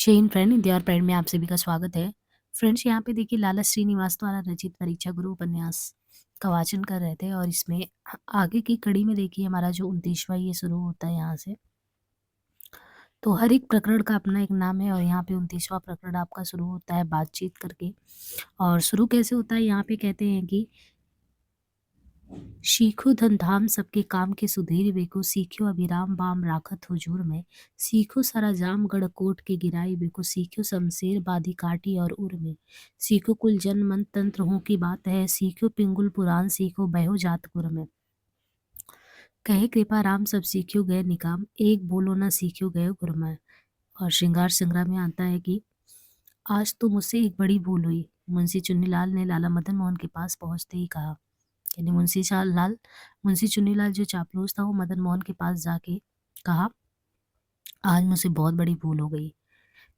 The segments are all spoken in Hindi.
जैन फ्रेंड इंडिया और प्राइड में आप सभी का स्वागत है। फ्रेंड्स यहाँ पे देखिए लाला श्रीनिवास द्वारा रचित परीक्षा गुरु उपन्यास का वाचन कर रहे थे और इसमें आगे की कड़ी में देखिए हमारा जो 29वां ये शुरू होता है यहाँ से। तो हर एक प्रकरण का अपना एक नाम है और यहाँ पे 29वां प्रकरण आपका शुरू होता है बातचीत करके। और शुरू कैसे होता है यहाँ पे कहते हैं कि सीखो धन धाम सबके काम के सुधीर बेको सीख्यो अभिराम बाम राखत हुजूर में सीखो सारा जाम गढ़ कोट के गिराई बेको सीख्यो शमशेर बाधी काटी और उर में सीखो कुल जन मन तंत्र हो की बात है सीखो पिंगुल पुराण सीखो बहो जातपुर में कहे कृपा राम सब सीख्यो गए निकाम एक बोलो ना सीख्यो गए गुरमय। और श्रृंगार संग्राम में आता है कि आज तो मुझसे एक बड़ी भूल हुई। मुंशी चुन्नीलाल ने लाला मदन मोहन के पास पहुंचते ही कहा। यानी मुंशी चुन्नीलाल जो चापलूस था वो मदन मोहन के पास जाके कहा, आज मुझसे बहुत बड़ी भूल हो गई।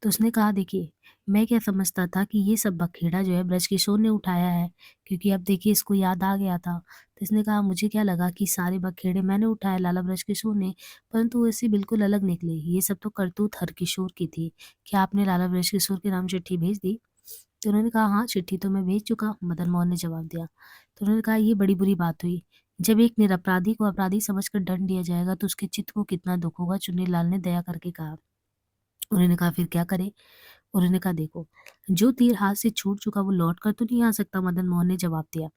तो उसने कहा, देखिए मैं क्या समझता था कि ये सब बखेड़ा जो है ब्रजकिशोर ने उठाया है, क्योंकि अब देखिए इसको याद आ गया था। तो इसने कहा, मुझे क्या लगा कि सारे बखेड़े मैंने उठाए, लाला ब्रजकिशोर ने, परंतु वैसे बिल्कुल अलग निकले। ये सब तो करतूत हरकिशोर की थी। क्या आपने लाला ब्रजकिशोर के नाम चिट्ठी भेज दी? तो उन्होंने कहा, हाँ चिट्ठी तो मैं भेज चुका, मदन मोहन ने जवाब दिया। तो उन्होंने कहा, ये बड़ी बुरी बात हुई। जब एक निरपराधी को अपराधी समझकर दंड दिया जाएगा तो उसके चित्त को कितना दुख होगा, चुन्नीलाल ने दया करके कहा। उन्होंने कहा, फिर क्या करें? उन्होंने कहा, देखो जो तीर हाथ से छूट चुका वो लौट कर तो नहीं आ सकता, मदन मोहन ने जवाब दिया।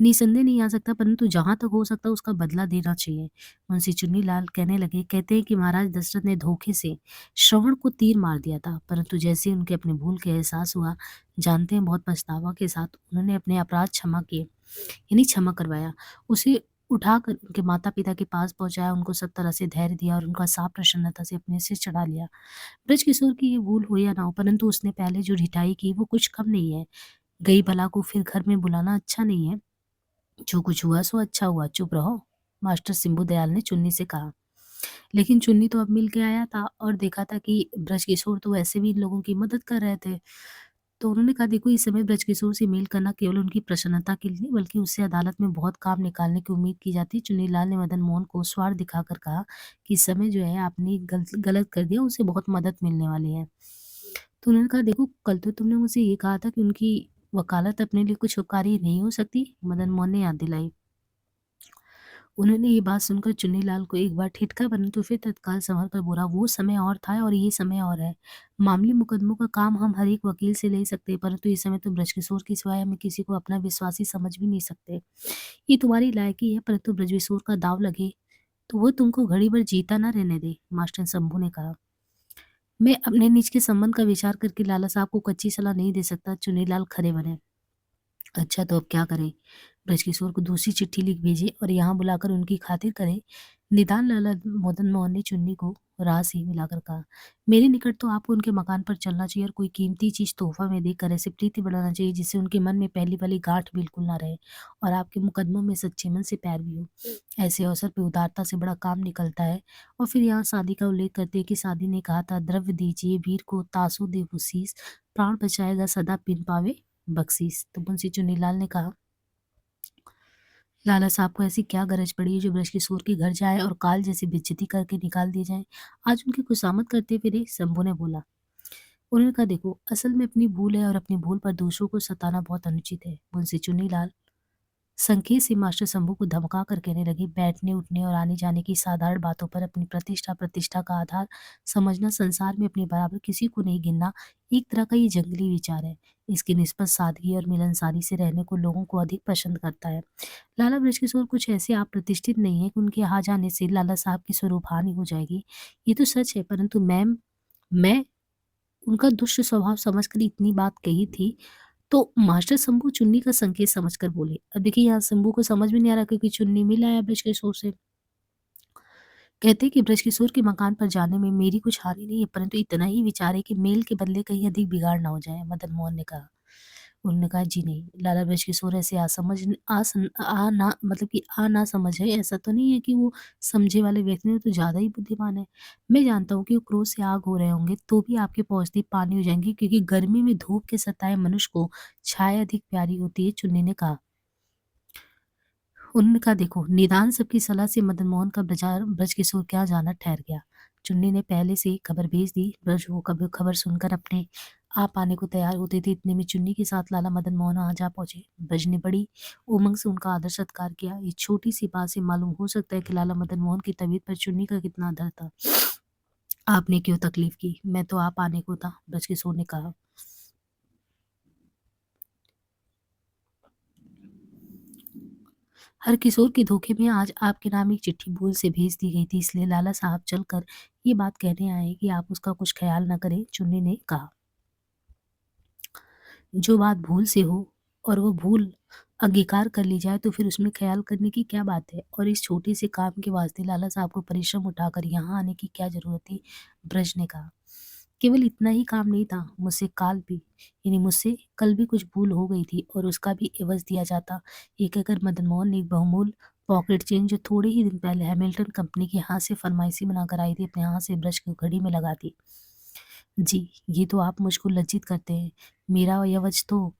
निसंदेह नहीं आ सकता, परंतु जहां तक हो सकता उसका बदला देना चाहिए। मुंशी चुन्नीलाल कहने लगे, कहते हैं कि महाराज दशरथ ने धोखे से श्रवण को तीर मार दिया था, परंतु जैसे ही उनके अपने भूल के एहसास हुआ, जानते हैं बहुत पछतावा के साथ उन्होंने अपने अपराध क्षमा किए, यानी क्षमा करवाया। उसे उठाकर उनके माता-पिता के पास पहुँचाया, उनको सब तरह से धैर्य दिया और उनका साफ प्रसन्नता से अपने सिर चढ़ा लिया। बृजकिशोर की ये भूल हो या ना हो, परंतु उसने पहले जो ढिठाई की वो कुछ कम नहीं है। गई भला को फिर घर में बुलाना अच्छा नहीं है। जो कुछ हुआ सो अच्छा हुआ, चुप रहो, मास्टर सिंबू दयाल ने चुन्नी से कहा। लेकिन चुन्नी तो अब मिल के आया था और देखा था कि ब्रजकिशोर तो वैसे भी इन लोगों की मदद कर रहे थे। तो उन्होंने कहा, देखो इस समय ब्रजकिशोर से मेल करना केवल उनकी प्रसन्नता के लिए नहीं, बल्कि उससे अदालत में बहुत काम निकालने की उम्मीद की जाती है। चुन्नीलाल ने मदन मोहन को स्वार्थ दिखाकर कहा कि इस समय जो है आपने गलत गलत कर दिया, उससे बहुत मदद मिलने वाली है। तो उन्होंने कहा, देखो कल तो तुमने मुझसे ये कहा था कि उनकी वकालत अपने लिए कुछ उपकारी नहीं हो सकती, मदन मोहन ने याद दिलाई। उन्होंने ये बात सुनकर चुन्नीलाल को एक बार ठिठका, परंतु फिर तत्काल संभल कर बोला, वो समय और था और ये समय और है। मामूली मुकदमों का काम हम हर एक वकील से ले सकते हैं, परंतु इस समय तो बृजकिशोर के सिवाय हमें किसी को अपना विश्वासी समझ भी नहीं सकते। ये तुम्हारी लायकी है, परंतु बृजकिशोर का दाव लगे तो वो तुमको घड़ी भर जीता ना रहने दे, मास्टर शंभू ने कहा। मैं अपने निज के संबंध का विचार करके लाला साहब को कच्ची सलाह नहीं दे सकता, चुन्नीलाल खड़े बने। अच्छा तो अब क्या करें? बृजकिशोर को दूसरी चिट्ठी लिख भेजें और यहाँ बुलाकर उनकी खातिर करें। निदान लाला मदन मोहन ने चुन्नी को राह से मिलाकर कहा, मेरे निकट तो आपको उनके मकान पर चलना चाहिए और कोई कीमती चीज तोहफा में देकर ऐसे प्रीति बढ़ाना चाहिए जिससे उनके मन में पहली वाली गांठ बिल्कुल ना रहे और आपके मुकदमों में सच्चे मन से पैरवी हो। ऐसे अवसर पे उदारता से बड़ा काम निकलता है। और फिर यहाँ शादी का उल्लेख करते हैं कि शादी ने कहा था, द्रव्य दीजिए वीर को तासो दे बसीस, प्राण बचाएगा सदा पिन पावे बख्शीश। तो मुंशी चुन्नीलाल ने कहा, लाला साहब को ऐसी क्या गरज पड़ी है जो बृजकिशोर के घर जाए और काल जैसी बेइज्जती करके निकाल दिए जाए? आज उनकी खुशामद करते फिरे, शंभू ने बोला। उन्होंने कहा, देखो असल में अपनी भूल है और अपनी भूल पर दूसरों को सताना बहुत अनुचित है। मुंशी चुन्नीलाल संकेत से मास्टर शंभू को धमका कर कहने लगे, बैठने उठने और आने जाने की साधारण बातों पर अपनी प्रतिष्ठा प्रतिष्ठा का आधार समझना, संसार में अपने बराबर किसी को नहीं गिनना, एक तरह का ये जंगली विचार है। इसकी निस्बत सादगी और मिलनसारी से रहने को लोगों को अधिक पसंद करता है। लाला बृजकिशोर कुछ ऐसे आप प्रतिष्ठित नहीं है कि उनके यहाँ जाने से लाला साहब की स्वरूप हानि हो जाएगी। ये तो सच है, परंतु मैं उनका दुष्ट स्वभाव समझकर इतनी बात कही थी। तो मास्टर शंभू चुन्नी का संकेत समझकर बोले। अब देखिए यहाँ शंभू को समझ में नहीं आ रहा, क्योंकि चुन्नी मिला है बृजकिशोर से। कहते कि बृजकिशोर के मकान पर जाने में मेरी कुछ हानि नहीं है, परंतु इतना ही विचार है कि मेल के बदले कहीं अधिक बिगाड़ ना हो जाए, मदन मोहन ने कहा। उन्होंने कहा, जी नहीं, लाला बृजकिशोर ऐसे असमझ आसन आ ना मतलब कि आ ना समझ है, ऐसा तो नहीं है कि वो समझे वाले व्यक्ति हैं, वो तो ज़्यादा ही बुद्धिमान है। मैं जानता हूँ कि वो क्रोध से आग हो रहे होंगे, तो भी आपके पहुँचते ही पानी हो जाएँगे, क्योंकि गर्मी में धूप के सताए मनुष्य को छाया अधिक प्यारी होती है, चुन्नी ने कहा। उन्होंने कहा, देखो निदान सबकी सलाह से मदन मोहन का ब्रजकिशोर क्या जाना ठहर गया। चुन्नी ने पहले से ही खबर भेज दी। ब्रज वो कब खबर सुनकर अपने आप आने को तैयार होते थे, इतने में चुन्नी के साथ लाला मदन मोहन आ जा पहुंचे। ब्रज ने बड़ी उमंग से उनका आदर सत्कार किया। इस छोटी सी बात से मालूम हो सकता है कि लाला मदन मोहन की तबीयत पर चुन्नी का कितना असर था। आपने क्यों तकलीफ की, मैं तो आप आने को था, ब्रज किशोर ने कहा। हर किशोर के धोखे में आज आपके नाम एक चिट्ठी भूल से भेज दी गई थी, इसलिए लाला साहब चलकर ये बात कहने आए कि आप उसका कुछ ख्याल न करें, चुन्नी ने कहा। जो बात भूल से हो और वो भूल अंगीकार कर ली जाए तो फिर उसमें ख्याल करने की क्या बात है, और इस छोटे से काम के वास्ते लाला साहब को परिश्रम उठाकर यहाँ आने की क्या जरूरत थी, ब्रज ने कहा। केवल इतना ही काम नहीं था, मुझसे काल भी यानी मुझसे कल भी कुछ भूल हो गई थी और उसका भी एवज दिया जाता। ये कहकर मदन मोहन ने एक बहुमूल्य पॉकेट चेन जो थोड़े ही दिन पहले हैमिल्टन कंपनी के हाथ से फरमाइशी बनाकर आई थी, अपने हाथ से ब्रश की घड़ी में लगा दी। जी, ये तो आप मुझको लज्जित करते हैं। मेरा एवज तो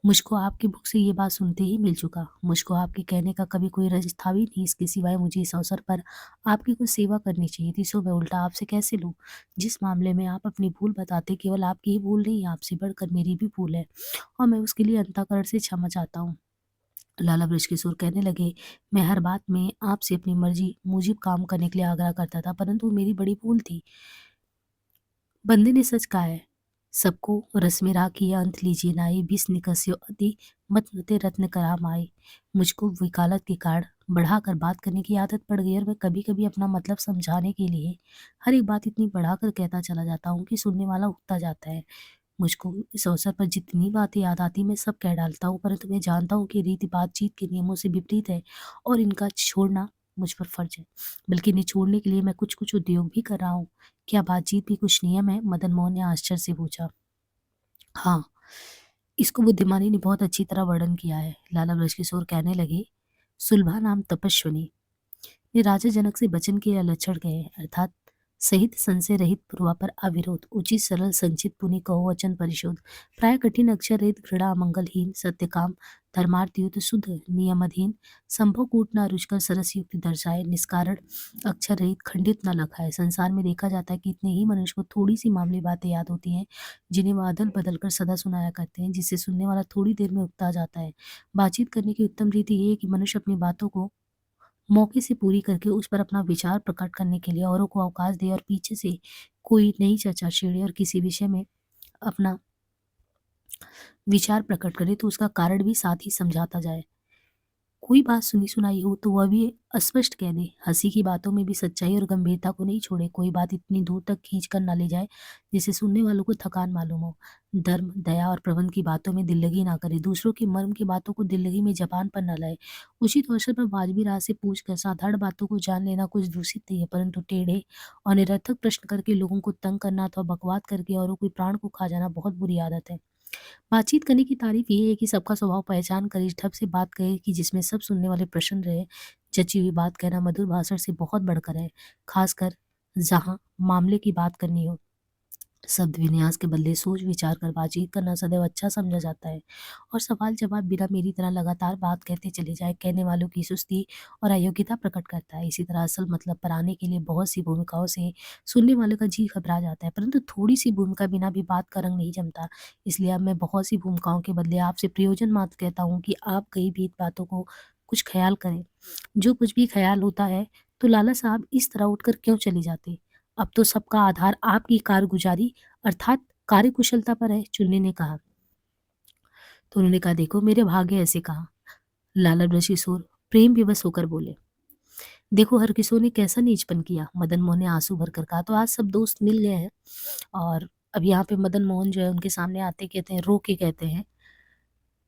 मुझको आपके मुख से ये बात सुनते ही मिल चुका। मुझको आपके कहने का कभी कोई रंज था भी नहीं, इसके सिवाय मुझे इस अवसर पर आपकी कुछ सेवा करनी चाहिए थी, सो मैं उल्टा आपसे कैसे लूँ? जिस मामले में आप अपनी भूल बताते, केवल आपकी ही भूल नहीं, आपसे बढ़कर मेरी भी भूल है और मैं उसके लिए अंतःकरण से क्षमा चाहता हूँ। लाला बृजकिशोर कहने लगे, मैं हर बात में आपसे अपनी मर्जी मुजिब काम करने के लिए आग्रह करता था, परंतु वो मेरी बड़ी भूल थी। बंदे ने सच कहा है, सबको रस्म राखी अंत लीजिए नाई, बिस निकस्यो अति मत नते रत्न कराम आए। मुझको वकालत के कारण बढ़ाकर बात करने की आदत पड़ गई और मैं कभी कभी अपना मतलब समझाने के लिए हर एक बात इतनी बढ़ाकर कहता चला जाता हूँ कि सुनने वाला उगता जाता है। मुझको इस अवसर पर जितनी बातें याद आती मैं सब कह डालता हूँ, परंतु मैं जानता हूँ कि रीति बातचीत के नियमों से विपरीत है और इनका छोड़ना मुझ पर फर्ज है। बल्कि इन्हें छोड़ने के लिए मैं कुछ कुछ उद्योग भी कर रहा हूँ। क्या बातचीत भी कुछ नियम है? मदन मोहन ने आश्चर्य से पूछा। हाँ, इसको बुद्धिमानी ने बहुत अच्छी तरह वर्णन किया है, लाला बृजकिशोर कहने लगे। सुलभा नाम तपस्विनी ने राजा जनक से वचन के लक्षण गए, अर्थात सहित संशय रहित पूर्वापर अविरोध उचित सरल संचित पुनि कहो वचन परिशोध प्राय कठिन अक्षर रहित घृणा मंगलहीन सत्य काम धर्मार्थ युद्ध शुद्ध नियमाधीन संभव कूट न रुचकर सरस युक्ति दर्शाए निष्कारण अक्षर रहित खंडित न लखाए। संसार में देखा जाता है कि इतने ही मनुष्य को थोड़ी सी मामूली बातें याद होती हैं जिन्हें वह अदल बदल कर सदा सुनाया करते हैं, जिससे सुनने वाला थोड़ी देर में उगता जाता है। बातचीत करने की उत्तम रीति ये है कि मनुष्य अपनी बातों को मौके से पूरी करके उस पर अपना विचार प्रकट करने के लिए औरों को अवकाश दे और पीछे से कोई नई चर्चा छेड़े और किसी विषय में अपना विचार प्रकट करे तो उसका कारण भी साथ ही समझाता जाए। कोई बात सुनी सुनाई हो तो वह भी अस्पष्ट कह दे। हंसी की बातों में भी सच्चाई और गंभीरता को नहीं छोड़े। कोई बात इतनी दूर तक खींच कर ना ले जाए जिससे सुनने वालों को थकान मालूम हो। धर्म दया और प्रबंध की बातों में दिल लगी ना करे। दूसरों के मर्म की बातों को दिल लगी में जबान पर न लाए। उचित अवसर पर वाजबी राह से पूछ कर साधारण बातों को जान लेना कुछ दूषित नहीं है, परंतु टेढ़े और निरर्थक प्रश्न करके लोगों को तंग करना अथवा बकवाद करके औरों के प्राण को खा जाना बहुत बुरी आदत है। बातचीत करने की तारीफ ये है कि सबका स्वभाव पहचान कर इस ढंग से बात कहे कि जिसमें सब सुनने वाले प्रसन्न रहे। जची हुई बात कहना मधुर भाषण से बहुत बढ़कर है, खासकर जहाँ मामले की बात करनी हो। शब्द विन्यास के बदले सोच विचार कर बातचीत करना सदैव अच्छा समझा जाता है और सवाल जवाब बिना मेरी तरह लगातार बात कहते चले जाए कहने वालों की सुस्ती और अयोग्यता प्रकट करता है। इसी तरह असल मतलब पर आने के लिए बहुत सी भूमिकाओं से सुनने वाले का जी घबरा जाता है, परंतु थोड़ी सी भूमिका बिना भी बात का रंग नहीं जमता। इसलिए अब मैं बहुत सी भूमिकाओं के बदले आपसे प्रयोजन मात्र कहता हूँ कि आप कई भी बातों को कुछ ख्याल करें। जो कुछ भी ख्याल होता है तो लाला साहब इस तरह उठकर क्यों चले जाते? अब तो सबका आधार आपकी कारगुजारी अर्थात कार्यकुशलता पर है, चुन्नी ने कहा। तो उन्होंने कहा, देखो मेरे भाग्य ऐसे कहा। लाला बृहस्पति प्रेम विवश होकर बोले, देखो हर किशोर ने कैसा नीचपन किया। मदन मोहन ने आंसू भरकर कहा, तो आज सब दोस्त मिल गए हैं और अब यहाँ पे मदन मोहन जो है उनके सामने आते कहते हैं, रो के कहते हैं,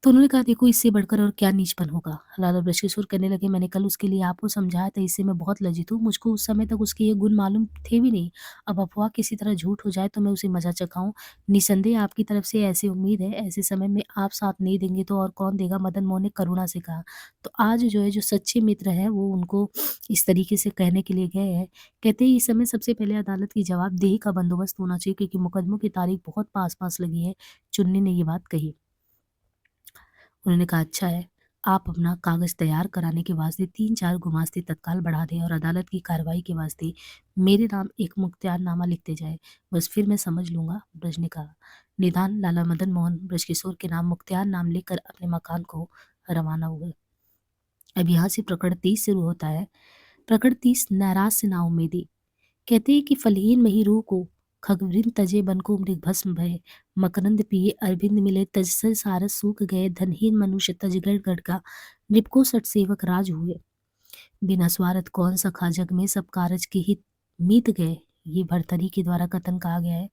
तो उन्होंने कहा, देखो इससे बढ़कर और क्या नीचपन होगा। लाला बृहस्पति कहने लगे, मैंने कल उसके लिए आपको समझाया था, इससे मैं बहुत लज्जित हूँ। मुझको उस समय तक उसके ये गुण मालूम थे भी नहीं। अब अफवाह किसी तरह झूठ हो जाए तो मैं उसे मजा चखाऊं। निसंदेह आपकी तरफ से ऐसी उम्मीद है, ऐसे समय में आप साथ नहीं देंगे तो और कौन देगा, मदन मोहन ने करुणा से कहा। तो आज जो है जो सच्चे मित्र हैं वो उनको इस तरीके से कहने के लिए गए हैं। कहते हैं इस समय सबसे पहले अदालत की जवाबदेही का बंदोबस्त होना चाहिए क्योंकि मुकदमों की तारीख बहुत पास पास लगी है। चुन्नी ने ये बात कही। उन्होंने कहा, अच्छा है, आप अपना कागज़ तैयार कराने के वास्ते 3-4 गुमास्ते तत्काल बढ़ा दें और अदालत की कार्रवाई के वास्ते मेरे नाम एक मुख्तियारनामा लिखते जाएँ। बस फिर मैं समझ लूँगा, ब्रज ने कहा। निदान लाला मदन मोहन बृजकिशोर के नाम मुख्तियार नाम लिखकर अपने मकान को रवाना हुए। अब यहाँ से प्रकरण 30 शुरू होता है। प्रकरण 30 नाराज़ से नाउम्मीदी। कहते हैं कि फलहीन मही रूह को खगवृंद तजे बन को मृग भस्म भय, मकरंद पिए अरविंद मिले तज सर सारस सूख गए, धनहीन मनुष्य तज गढ़ गढ़ का, निपको सठ सेवक राज हुए। बिना स्वार्थ कौन सखा जग में, सब कारज के हित मीत गए। ये भरथरी के द्वारा कथन कहा गया है।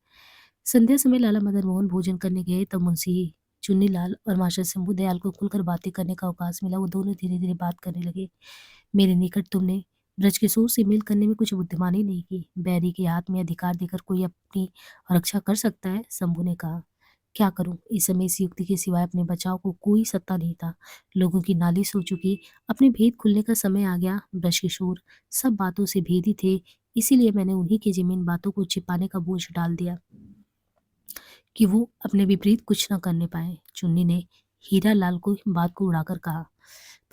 संध्या समय लाला मदन मोहन भोजन करने गए तब मुंशी चुन्नीलाल और मास्टर शंभू दयाल को खुलकर बातें करने का अवकाश मिला। वो दोनों धीरे धीरे बात करने लगे। मेरे निकट तुमने ब्रजकिशोर से मेल करने में कुछ बुद्धिमानी नहीं की। बैरी के हाथ में अधिकार देकर कोई अपनी रक्षा कर सकता है? शंभू ने कहा। क्या करूं? इस समय इस युक्ति के सिवाय अपने बचाव को कोई सत्ता नहीं था। लोगों की नालिश हो चुकी, अपने भेद खुलने का समय आ गया। ब्रजकिशोर सब बातों से भेदी थे, इसीलिए मैंने उन्हीं की जमीन बातों को छिपाने का बोझ डाल दिया कि वो अपने विपरीत कुछ न करने पाए। चुन्नी ने हीरा लाल को बात को उड़ाकर कहा,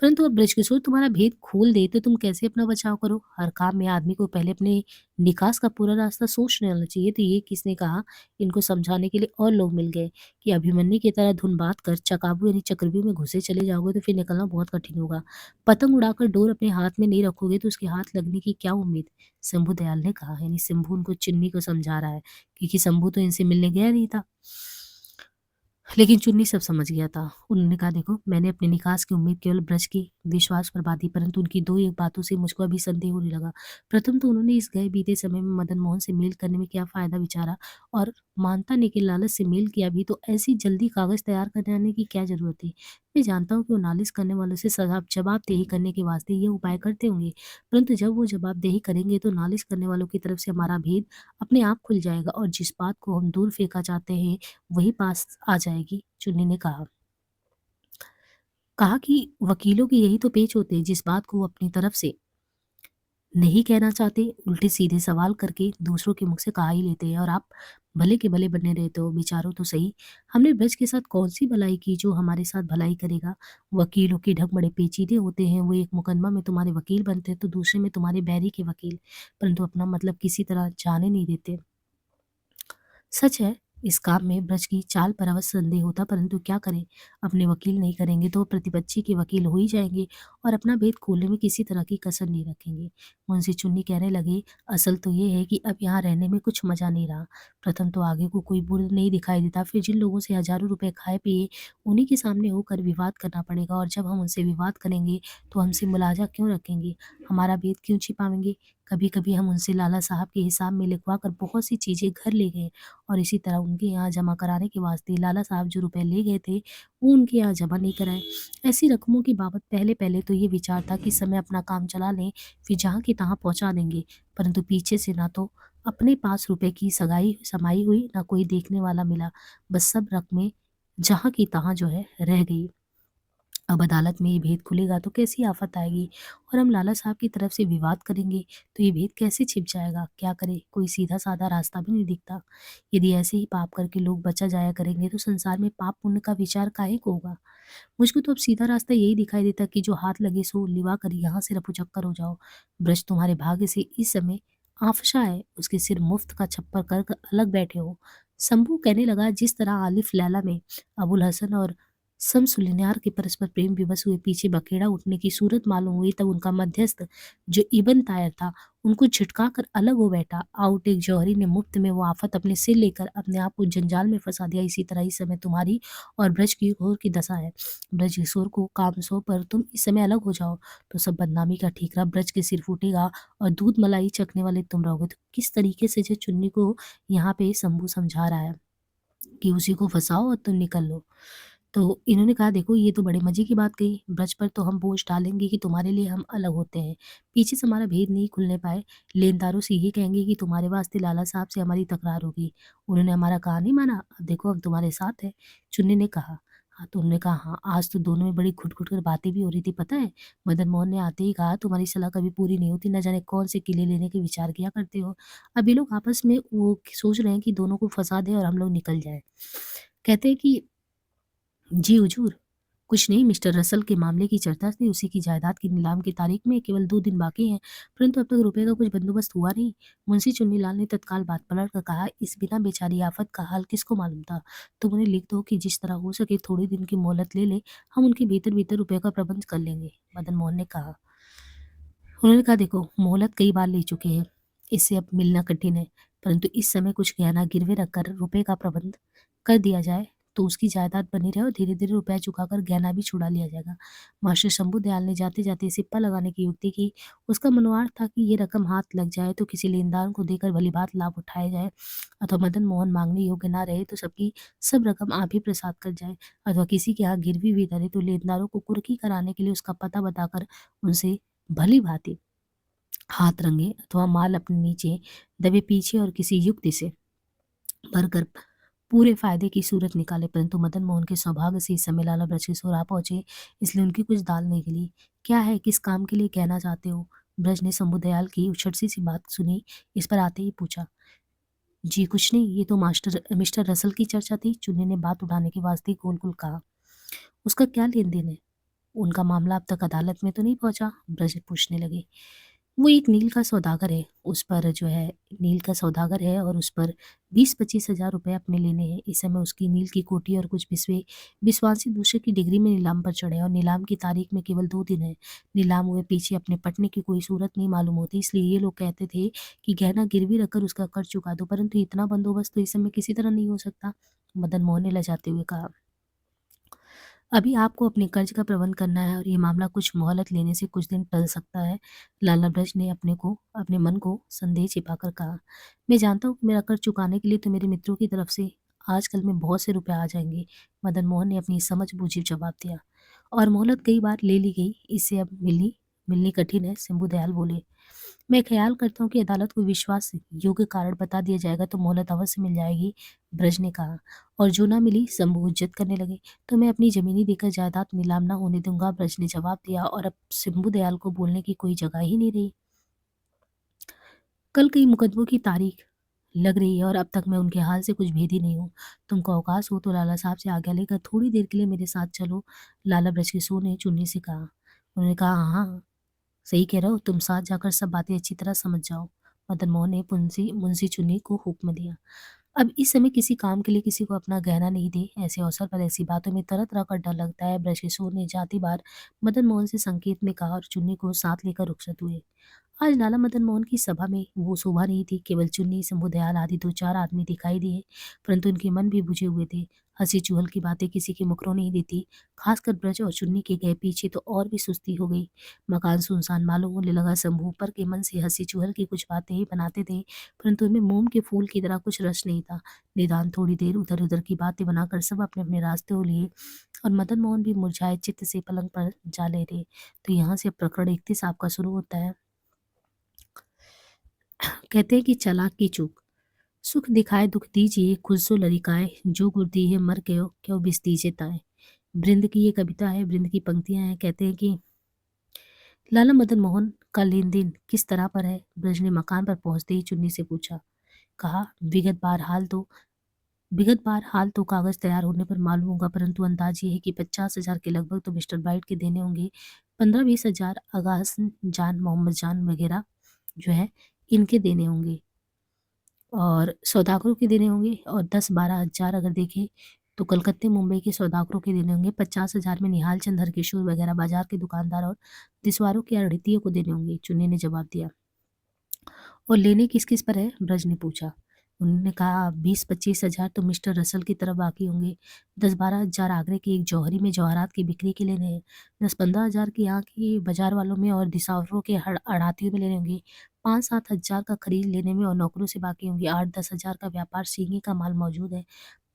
परंतु अब बृजकिशोर तुम्हारा भेद खोल दे तो तुम कैसे अपना बचाव करो? हर काम में आदमी को पहले अपने निकास का पूरा रास्ता सोच लेना चाहिए। तो ये किसने कहा? इनको समझाने के लिए और लोग मिल गए कि अभिमन्यु की तरह धुन बात कर चकाबू यानी चक्रव्यूह में घुसे चले जाओगे तो फिर निकलना बहुत कठिन होगा। पतंग उड़ाकर डोर अपने हाथ में नहीं रखोगे तो उसके हाथ लगने की क्या उम्मीद? शंभू दयाल ने कहा। यानी शंभू उनको चुन्नी को समझा रहा है, क्योंकि शंभू तो इनसे मिलने गया नहीं था। लेकिन चुन्नी सब समझ गया था। उन्होंने कहा, देखो मैंने अपने निकास की उम्मीद केवल ब्रज के विश्वास पर बांधी, परंतु उनकी दो एक बातों से मुझको अभी संदेह होने लगा। प्रथम तो उन्होंने इस गए बीते समय में मदन मोहन से मेल करने में क्या फायदा विचारा, और मानता नहीं कि लालच से मेल किया भी तो ऐसी जल्दी कागज तैयार करने आने की क्या जरूरत थी। मैं जानता हूँ कि वो नालिश करने वालों से जवाबदेही करने के वास्ते ये उपाय करते होंगे, परंतु जब वो जवाबदेही करेंगे तो नालिश करने वालों की तरफ से हमारा भेद अपने आप खुल जाएगा और जिस बात को हम दूर फेंका चाहते हैं वही पास आ जाएगी। चुन्नी ने कहा। कहा कि वकीलों के यही तो पेच होते हैं, जिस बात को वो अपनी तरफ से नहीं कहना चाहते उल्टे सीधे सवाल करके दूसरों के मुख से कहा ही लेते हैं, और आप भले के भले बने रहते हो। विचारो तो सही, हमने ब्रज के साथ कौन सी भलाई की जो हमारे साथ भलाई करेगा? वकीलों के ढंग बड़े पेचीदे होते हैं। वो एक मुकदमा में तुम्हारे वकील बनते हैं तो दूसरे में तुम्हारे बैरी के वकील, परंतु अपना मतलब किसी तरह जाने नहीं देते। सच है, इस काम में ब्रज की चाल पर अवश्य संदेह होता, परंतु क्या करें? अपने वकील नहीं करेंगे तो प्रतिपक्षी के वकील हो ही जाएंगे और अपना भेद खोलने में किसी तरह की कसर नहीं रखेंगे। मुंशी चुन्नी कहने लगे, असल तो ये है कि अब यहाँ रहने में कुछ मजा नहीं रहा। प्रथम तो आगे को कोई बुरा नहीं दिखाई देता, फिर जिन लोगों से हजारों रुपए खाए पिए उन्हीं के सामने होकर विवाद करना पड़ेगा, और जब हम उनसे विवाद करेंगे तो हमसे मुलाजा क्यों रखेंगे? हमारा भेद क्यों छिपावेंगे? कभी कभी हम उनसे लाला साहब के हिसाब में लिखवा कर बहुत सी चीजें घर ले गए, और इसी तरह उनके यहाँ जमा कराने के वास्ते लाला साहब जो रुपए ले गए थे वो उनके यहाँ जमा नहीं कराए। ऐसी रकमों की बाबत पहले पहले तो ये विचार था कि समय अपना काम चला लें, फिर जहाँ की तहाँ पहुँचा देंगे, परंतु पीछे से ना तो अपने पास रुपए की सगाई समाई हुई, ना कोई देखने वाला मिला। बस सब रकमें जहाँ की तहाँ जो है रह गई। अब अदालत में ये भेद खुलेगा तो कैसी आफत आएगी, और हम लाला साहब की तरफ से विवाद करेंगे तो ये भेद कैसे छिप जाएगा? क्या करे? कोई सीधा साधा रास्ता भी नहीं दिखता। यदि ऐसे ही पाप करके लोग बचा जाया करेंगे तो संसार में पाप पुण्य का विचार काहे को होगा? मुझको तो अब सीधा रास्ता यही दिखाई देता कि जो हाथ लगे सो लिवा कर यहाँ से रफूचक्कर हो जाओ। ब्रज तुम्हारे भाग्य से इस समय आफशा है, उसके सिर मुफ्त का छप्पर कर कर अलग बैठे हो। शंभू कहने लगा, जिस तरह आलिफ लैला में अबुल हसन और शमसुलिन्यार के परस्पर प्रेम विवश हुए पीछे बखेड़ा उठने की सूरत मालूम हुई, तब उनका मध्यस्थ जो इबन तायर था उनको झिटका कर अलग हो बैठा। आउट एक जौहरी ने मुफ्त में वो आफत अपने सिर लेकर अपने आप को जंजाल में फंसा दिया। इसी तरह इस समय तुम्हारी और ब्रज की घोर की दशा है। ब्रज किशोर को काम सौ पर तुम इस समय अलग हो जाओ तो सब बदनामी का ठीकरा ब्रज के सिर फूटेगा और दूध मलाई चखने वाले तुम रहोगे। तो किस तरीके से जो चुन्नी को यहाँ पे शंभू समझा रहा है कि उसी को फंसाओ और तुम निकल लो। तो इन्होंने कहा, देखो ये तो बड़े मज़े की बात कही, ब्रज पर तो हम बोझ डालेंगे कि तुम्हारे लिए हम अलग होते हैं, पीछे से हमारा भेद नहीं खुलने पाए, लेनदारों से ये कहेंगे कि तुम्हारे वास्ते लाला साहब से हमारी तकरार होगी, उन्होंने हमारा कहा नहीं माना, अब देखो हम तुम्हारे साथ हैं। चुन्नी ने कहा। हाँ, तो उन्होंने कहा, हाँ आज तो दोनों में बड़ी घुट घुट कर बातें भी हो रही थी, पता है? मदन मोहन ने आते ही कहा, तुम्हारी सलाह कभी पूरी नहीं होती, न जाने कौन से किले लेने के विचार किया करते हो। अब ये लोग आपस में वो सोच रहे हैं कि दोनों को फंसा दें और हम लोग निकल जाए। कहते हैं कि जी हुजूर, कुछ नहीं, मिस्टर रसल के मामले की चर्चा थी, उसी की जायदाद की नीलाम की तारीख में केवल 2 दिन बाकी हैं, परंतु अब तक रुपए का कुछ बंदोबस्त हुआ नहीं। मुंशी चुन्नीलाल ने तत्काल बात पलट कर कहा, इस बिना बेचारी आफत का हाल किसको मालूम था? तुम उन्हें लिख दो कि जिस तरह हो सके थोड़े दिन की मोहलत ले ले, हम उनके भीतर-भीतर रुपए का प्रबंध कर लेंगे। मदन मोहन ने कहा। उन्होंने कहा, देखो, मोहलत कई बार ले चुके हैं, इससे अब मिलना कठिन है, परंतु इस समय कुछ गहना गिरवे रखकर रुपए का प्रबंध कर दिया जाए तो उसकी जायदाद बनी रहे और धीरे धीरे रुपया चुकाकर गहना भी छुड़ा लिया जाएगा। मास्टर शंभू दयाल ने जाते जाते सिप्पा लगाने की युक्ति की। उसका मनोवार था कि ये रकम हाथ लग जाए तो किसी लेनदार को देकर भली बात लाभ उठाया जाए, अथवा मदन मोहन मांगने योग्य ना रहे तो सबकी सब रकम आप ही प्रसाद कर जाए, अथवा किसी के यहाँ गिरवी भी धरे तो लेनदारों को कुर्की कराने के लिए उसका पता बताकर उनसे भली भांति हाथ रंगे, अथवा माल अपने नीचे दबे पीछे और किसी युक्ति से भरकर पूरे फायदे की सूरत निकाले। परंतु मदन मोहन के सौभाग्य से इस समय लाला ब्रजकिशोर आ पहुंचे, इसलिए उनकी कुछ दाल नहीं गली। क्या है, किस काम के लिए कहना चाहते हो? ब्रज ने शंभुदयाल की उछट सी बात सुनी, इस पर आते ही पूछा। जी कुछ नहीं, ये तो मास्टर मिस्टर रसल की चर्चा थी। चुन्नी ने बात उठाने के वास्ते गोल गोल कहा। उसका क्या लेन देन है? उनका मामला अब तक अदालत में तो नहीं पहुंचा? ब्रज पूछने लगे। वो एक नील का सौदागर है, उस पर जो है नील का सौदागर है और उस पर 20-25 हजार रुपए अपने लेने हैं। इस समय उसकी नील की कोठी और कुछ बिस्वे विश्वासी दूसरे की डिग्री में नीलाम पर चढ़े और नीलाम की तारीख में केवल 2 दिन है। नीलाम हुए पीछे अपने पटने की कोई सूरत नहीं मालूम होती, इसलिए ये लोग कहते थे कि गहना गिरवी रखकर उसका कर्ज चुका दो, परंतु इतना बंदोबस्त तो इस समय किसी तरह नहीं हो सकता। मदन मोहन ने लजाते हुए कहा, अभी आपको अपने कर्ज का प्रबंध करना है और ये मामला कुछ मोहलत लेने से कुछ दिन टल सकता है। लाला ब्रज ने अपने मन को संदेह छिपाकर कहा। मैं जानता हूँ कि मेरा कर्ज चुकाने के लिए तो मेरे मित्रों की तरफ से आजकल में बहुत से रुपए आ जाएंगे। मदन मोहन ने अपनी समझ बूझी जवाब दिया। और मोहलत कई बार ले ली गई, इससे अब मिलनी मिलनी कठिन है। शंभू दयाल बोले। मैं ख्याल करता हूँ कि अदालत को विश्वास योग्य कारण बता दिया जाएगा तो मोहलत अवश्य मिल जाएगी, ब्रज ने कहा। और जो ना मिली, शंभू हुज्जत करने लगे, तो मैं अपनी जमीनी देकर जायदाद नीलाम ना होने दूंगा, ब्रज ने जवाब दिया। और अब शंभू दयाल को बोलने की कोई जगह ही नहीं रही। कल कई मुकदमों की तारीख लग रही है और अब तक मैं उनके हाल से कुछ भेदी नहीं हूँ। तुमको अवकाश हो तो लाला साहब से आज्ञा लेकर थोड़ी देर के लिए मेरे साथ चलो, लाला ब्रजकिशोर ने चुन्नी से कहा। उन्होंने कहा, हाँ, सही कह रहे हो, तुम साथ जाकर सब बातें अच्छी तरह समझ जाओ। मदन मोहन ने मुंशी मुंशी चुन्नी को हुक्म दिया। अब इस समय किसी काम के लिए किसी को अपना गहना नहीं दे, ऐसे अवसर पर ऐसी बातों में तरह तरह का डर लगता है। ब्रजकिशोर ने जाती बार मदन मोहन से संकेत में कहा और चुन्नी को साथ लेकर रुखसत हुए। आज लाला मदन मोहन की सभा में वो शोभा नहीं थी, केवल चुन्नी शंभुदयाल आदि 2-4 आदमी दिखाई दिए, परंतु उनके मन भी बुझे हुए थे। हंसी चुहल की बातें किसी के मुखरों नहीं देती। खासकर ब्रज और चुन्नी के गए पीछे तो और भी सुस्ती हो गई। मकान सुनसान मालूम होने लगा। शंभू पर के मन से हंसी चुहल की कुछ बातें ही बनाते थे, परंतु उनमें मोम के फूल की तरह कुछ रस नहीं था। निदान थोड़ी देर उधर उधर की बातें बनाकर सब अपने अपने रास्ते हो लिए और मदन मोहन भी मुरझाए चित्त से पलंग पर जा ले रहे। तो यहाँ से प्रकरण 31 आपका शुरू होता है। कहते हैं कि चालाक की चूक। सुख दिखाए दुख दीजिए, खुद सो लरिकाए, जो गुर दी है मर गयो, क्यों बिस दीजे ताए। बृंद की ये कविता है, बृंद की पंक्तियां हैं। कहते हैं कि लाला मदन मोहन का लेन देन किस तरह पर है? ब्रज ने मकान पर पहुंचते ही चुन्नी से पूछा। कहा, विगत बार हाल तो कागज तैयार होने पर मालूम होगा, परंतु अंदाज ये है कि 50 हजार के लगभग तो मिस्टर ब्राइट के देने होंगे। 15-20 हजार आगा हसन जान, मोहम्मद जान वगैरह जो है इनके देने होंगे और सौदागरों के देने होंगे। और 10-12 हजार अगर देखें तो कलकत्ते मुंबई के सौदागरों के देने होंगे। 50 हजार में निहाल चंद हरकिशोर वगैरह बाजार के दुकानदार और दिसवारों के अड़ितियों को देने होंगे, चुन्नी ने जवाब दिया। और लेने किस किस पर है? ब्रज ने पूछा। उन्होंने कहा, 20-25 हजार तो मिस्टर रसल की तरफ बाकी होंगे। 10-12 हजार आगरे की एक जौहरी में जवाहरात की बिक्री के लेने हैं। 10-15 हजार की यहाँ की बाजार वालों में और दिसावरों के अड़ातियों में लेने होंगे। 5-7 हजार का खरीद लेने में और नौकरों से बाकी होंगे। 8-10 हजार का व्यापार सींगी का माल मौजूद है।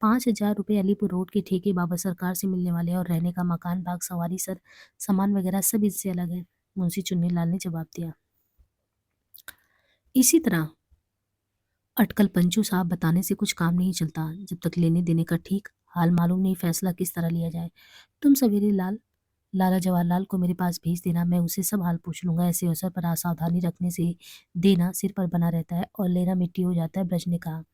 5 हजार रुपये अलीपुर रोड के ठेके बाबा सरकार से मिलने वाले हैं और रहने का मकान भाग सवारी सर सामान वगैरह सब इससे अलग है, मुंशी चुन्नीलाल ने जवाब दिया। इसी तरह अटकल पंचू साहब बताने से कुछ काम नहीं चलता, जब तक लेने देने का ठीक हाल मालूम नहीं फैसला किस तरह लिया जाए। तुम सवेरे लाला जवाहरलाल को मेरे पास भेज देना, मैं उसे सब हाल पूछ लूंगा। ऐसे अवसर पर असावधानी रखने से देना सिर पर बना रहता है और लेना मिट्टी हो जाता है, ब्रज ने कहा।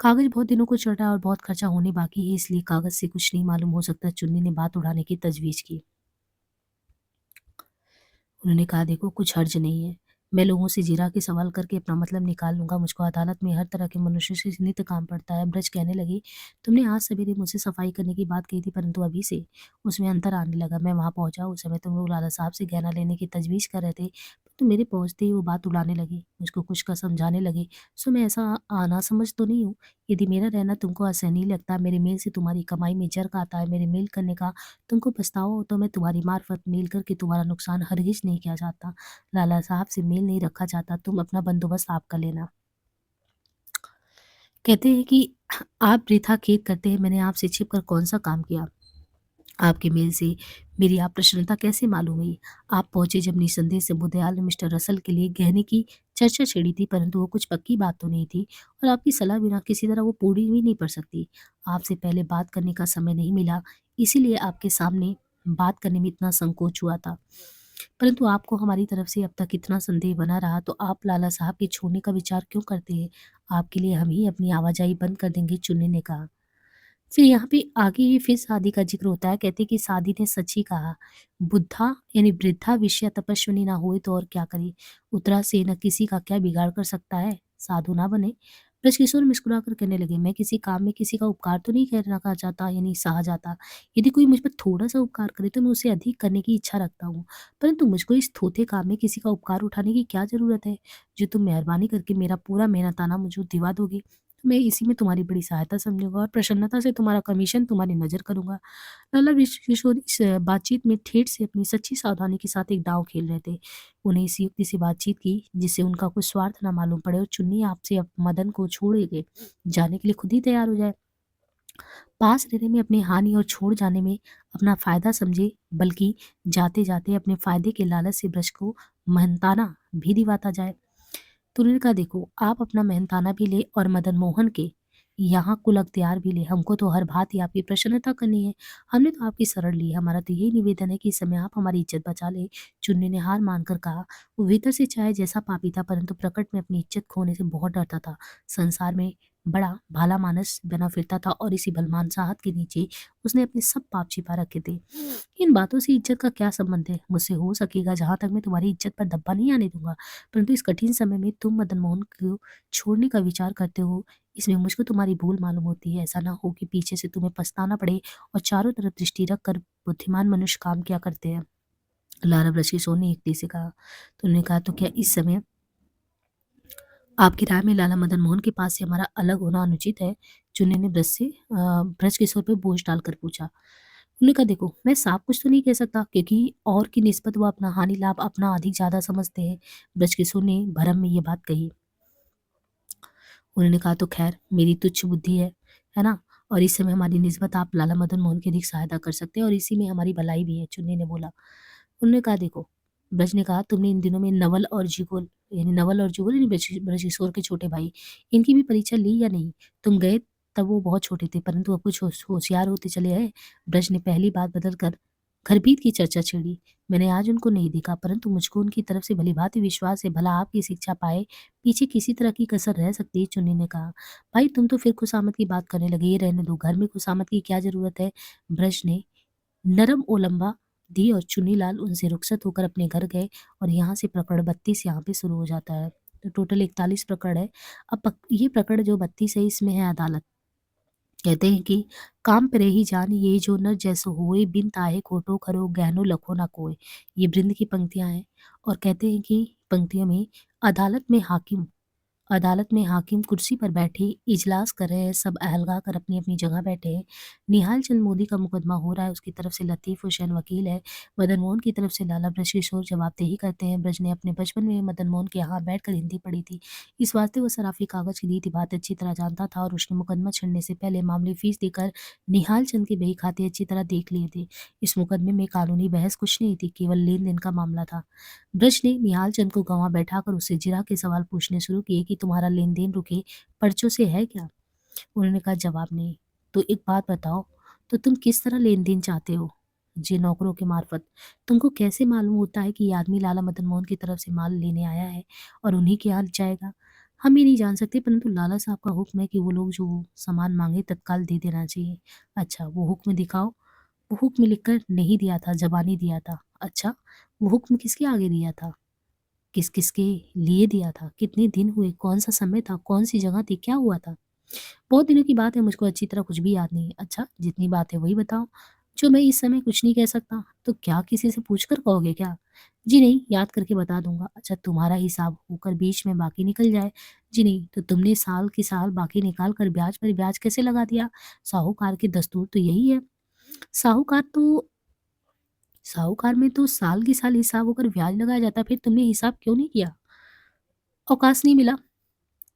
कागज बहुत दिनों को चढ़ा और बहुत खर्चा होने बाकी है, इसलिए कागज से कुछ नहीं मालूम हो सकता। चुन्नी ने बात उड़ाने की तजवीज़ की। उन्होंने कहा, देखो कुछ हर्ज नहीं है। मैं लोगों से जिरा के सवाल करके अपना मतलब निकाल लूँगा। मुझको अदालत में हर तरह के मनुष्य से नित्य काम पड़ता है। ब्रज कहने लगी, तुमने आज सवेरे मुझसे सफाई करने की बात कही थी, परंतु अभी से उसमें अंतर आने लगा। मैं वहाँ पहुँचा, उस समय तुम लोग लाला साहब से गहना लेने की तजवीज़ कर रहे थे, तो मेरे पहुँचते ही वो बात उड़ाने लगी। मुझको कुछ का समझाने लगे। सो मैं ऐसा नासमझ तो नहीं हूँ। यदि मेरा रहना तुमको असहनीय लगता, मेरे मेल से तुम्हारी कमाई में जर्क आता है, मेरे मेल करने का तुमको पछतावा हो, तो मैं तुम्हारी मार्फत मेल करके तुम्हारा नुकसान हरगिज़ नहीं किया चाहता। लाला साहब से मेल नहीं रखा चाहता, तुम अपना बंदोबस्त आप कर लेना। कहते हैं कि आप वृथा खेद करते हैं, मैंने आपसे छिपकर कौन-सा काम किया? आपके मेल से मेरी अप्रसन्नता कैसे मालूम हुई? आप पहुँचे जब निस्संदेह से बुदयाल ने मिस्टर रसल के लिए गहने की चर्चा छेड़ी थी, परंतु वो कुछ पक्की बात तो नहीं थी और आपकी सलाह बिना किसी तरह वो पूरी भी नहीं पड़ सकती। आपसे पहले बात करने का समय नहीं मिला, इसीलिए आपके सामने बात करने में इतना संकोच हुआ था। परंतु आपको हमारी तरफ से अब तक इतना संदेह बना रहा, तो आप लाला साहब के छोड़ने का विचार क्यों करते हैं? आपके लिए हम ही अपनी आवाजाही बंद कर देंगे, चुन्नी ने कहा। फिर यहाँ पे आगे ही फिर शादी का ज़िक्र होता है, कहते हैं कि सादी ने सच ही कहा, बुद्धा यानी वृद्धा विषया तपस्विनी ना होए तो और क्या करे? उत्तरा से न किसी का क्या बिगाड़ कर सकता है? साधु ना बने। बृजकिशोर मुस्कुराकर कहने लगे, मैं किसी काम में किसी का उपकार तो नहीं करना चाहता यानी सहा जाता। यदि कोई मुझ पर थोड़ा-सा उपकार करे तो मैं उसे अधिक करने की इच्छा रखता हूँ। परंतु मुझको इस थोथे काम में किसी का उपकार उठाने की क्या ज़रूरत है? जो तुम मेहरबानी करके मेरा पूरा मेहनताना मुझे दिवा दोगे। मैं इसी में तुम्हारी बड़ी सहायता समझूँगा और प्रसन्नता से तुम्हारा कमीशन तुम्हारी नज़र करूँगा। लाला किशोर इस बातचीत में ठेठ से अपनी सच्ची सावधानी के साथ एक दाँव खेल रहे थे। उन्हें इस युक्ति से बातचीत की जिससे उनका कोई स्वार्थ ना मालूम पड़े और चुन्नी आपसे अब मदन को छोड़ के जाने के लिए खुद ही तैयार हो जाए। पास रहने में अपनी हानि और छोड़ जाने में अपना फ़ायदा समझे, बल्कि जाते-जाते अपने फ़ायदे के लालच से ब्रज को मेहनताना भी दिवाता जाए। तो उन्होंने कहा, देखो आप अपना मेहनताना भी ले और मदन मोहन के यहाँ कुल अख्तियार भी ले, हमको तो हर बात ही आपकी प्रसन्नता करनी है। हमने तो आपकी शरण ली है, हमारा तो यही निवेदन है कि इस समय आप हमारी इज्जत बचा ले। चुन्नी ने हार मानकर कहा। वो भीतर से चाहे जैसा पापी था, परंतु प्रकट में अपनी इज्जत खोने से बहुत डरता था। संसार में बड़ा भाला मानस बना फिरता था और इसी भलमान साहब के नीचे उसने अपने सब पाप छिपा रखे थे। इन बातों से इज्जत का क्या संबंध है? मुझसे हो सकेगा जहाँ तक मैं तुम्हारी इज्जत पर धब्बा नहीं आने दूँगा। परंतु इस कठिन समय में तुम मदन मोहन को छोड़ने का विचार करते हो, इसमें मुझको तुम्हारी भूल मालूम होती है। ऐसा ना हो कि पीछे से तुम्हें पछताना पड़े और चारों तरफ दृष्टि रखकर बुद्धिमान मनुष्य काम किया करते हैं। लारा बृहस्पति ने युक्ति से कहा। तो उन्होंने कहा, तो क्या इस समय आपकी राय में लाला मदन मोहन के पास से हमारा अलग होना अनुचित है? चुन्नी ने बृजकिशोर पे बोझ डालकर पूछा। उन्होंने कहा, देखो मैं साफ कुछ तो नहीं कह सकता क्योंकि और की निस्बत वो अपना हानि लाभ अपना अधिक ज़्यादा समझते हैं। बृजकिशोर ने भरम में ये बात कही। उन्होंने कहा, तो ख़ैर मेरी तुच्छ बुद्धि है ना? और इस समय हमारी निस्बत आप लाला मदन मोहन की अधिक सहायता कर सकते हैं और इसी में हमारी भलाई भी है, चुन्नी ने बोला। उन्होंने कहा, देखो ब्रज ने कहा, तुमने इन दिनों में नवल और जुगल यानी ब्रजकिशोर के छोटे भाई, इनकी भी परीक्षा ली या नहीं? तुम गए तब वो बहुत छोटे थे, परंतु अब कुछ होशियार होते चले आए। ब्रज ने पहली बात बदल कर घरभीत की चर्चा छेड़ी। मैंने आज उनको नहीं देखा, परंतु मुझको उनकी तरफ से भली-भाँति विश्वास है, भला आपकी शिक्षा पाए पीछे किसी तरह की कसर रह सकती है, चुन्नी ने कहा। भाई तुम तो फिर खुशामद की बात करने लगे, ये रहने दो, घर में खुशामद की क्या ज़रूरत है? ब्रज ने नरम ओलंबा दी और चुन्नीलाल उनसे रुखसत होकर अपने घर गए और यहाँ से प्रकरण 32 यहाँ पे शुरू हो जाता है। तो टोटल 41 प्रकरण है। अब ये प्रकरण जो 32 है इसमें है अदालत। कहते हैं कि काम पे रही जान ये जो नर जैसो होए बिन ताहे खोटो खरो गहनो लखो ना कोय। ये बृंद की पंक्तियां हैं और कहते हैं कि पंक्तियों में अदालत में हाकिम हाकिम कुर्सी पर बैठे इजलास कर रहे हैं, सब अहलगा कर अपनी-अपनी जगह बैठे हैं। निहाल चंद मोदी का मुकदमा हो रहा है, उसकी तरफ से लतीफ़ हुसैन वकील है। मदन मोहन की तरफ से लाला ब्रजकिशोर जवाबदेही करते हैं। ब्रज ने अपने बचपन में मदन मोहन के यहाँ बैठकर हिंदी पढ़ी थी। इस वास्ते वो सराफी कागज़ की नीति बात अच्छी तरह जानता था और उसने मुकदमा छिड़ने से पहले मामूली फीस देकर निहाल चंद के बही खाते अच्छी तरह देख लिए थे। इस मुकदमे में कानूनी बहस कुछ नहीं थी, केवल लेन-देन का मामला था। ब्रज ने निहाल चंद को गंवा बैठाकर उससे जिरह के सवाल पूछने शुरू किए कि तुम्हारा लेन-देन रुके पर्चों से है क्या? उन्होंने कहा, जवाब नहीं। तो एक बात बताओ, तो तुम किस तरह लेन-देन चाहते हो? जी नौकरों के मार्फत। तुमको कैसे मालूम होता है कि ये आदमी लाला मदन मोहन की तरफ से माल लेने आया है और उन्हीं के यहाँ जाएगा? हम ये नहीं जान सकते, परंतु लाला साहब का हुक्म है कि वो लोग जो सामान माँगे तत्काल दे देना चाहिए। अच्छा, वो हुक्म दिखाओ। वो हुक्म लिखकर नहीं दिया था, ज़बानी दिया था। अच्छा, वो हुक्म किसके आगे दिया था? किस-किस के लिए दिया था? कितने दिन हुए? कौन-सा समय था? कौन-सी जगह थी? क्या हुआ था? बहुत दिनों की बात है, मुझको अच्छी तरह कुछ भी याद नहीं है। अच्छा, जितनी बात है वही बताओ, जो मैं इस समय कुछ नहीं कह सकता। तो क्या किसी से पूछ कर कहोगे क्या? जी नहीं, याद करके बता दूँगा। अच्छा, तुम्हारा हिसाब होकर बीच में बाकी निकल जाए? जी नहीं, तो तुमने साल की साल बाकी निकाल कर ब्याज पर ब्याज कैसे लगा दिया? साहूकार की दस्तूर तो यही है। साहूकार तो साहूकार में तो साल की साल हिसाब होकर ब्याज लगाया जाता, फिर तुमने हिसाब क्यों नहीं किया? अवकाश नहीं मिला।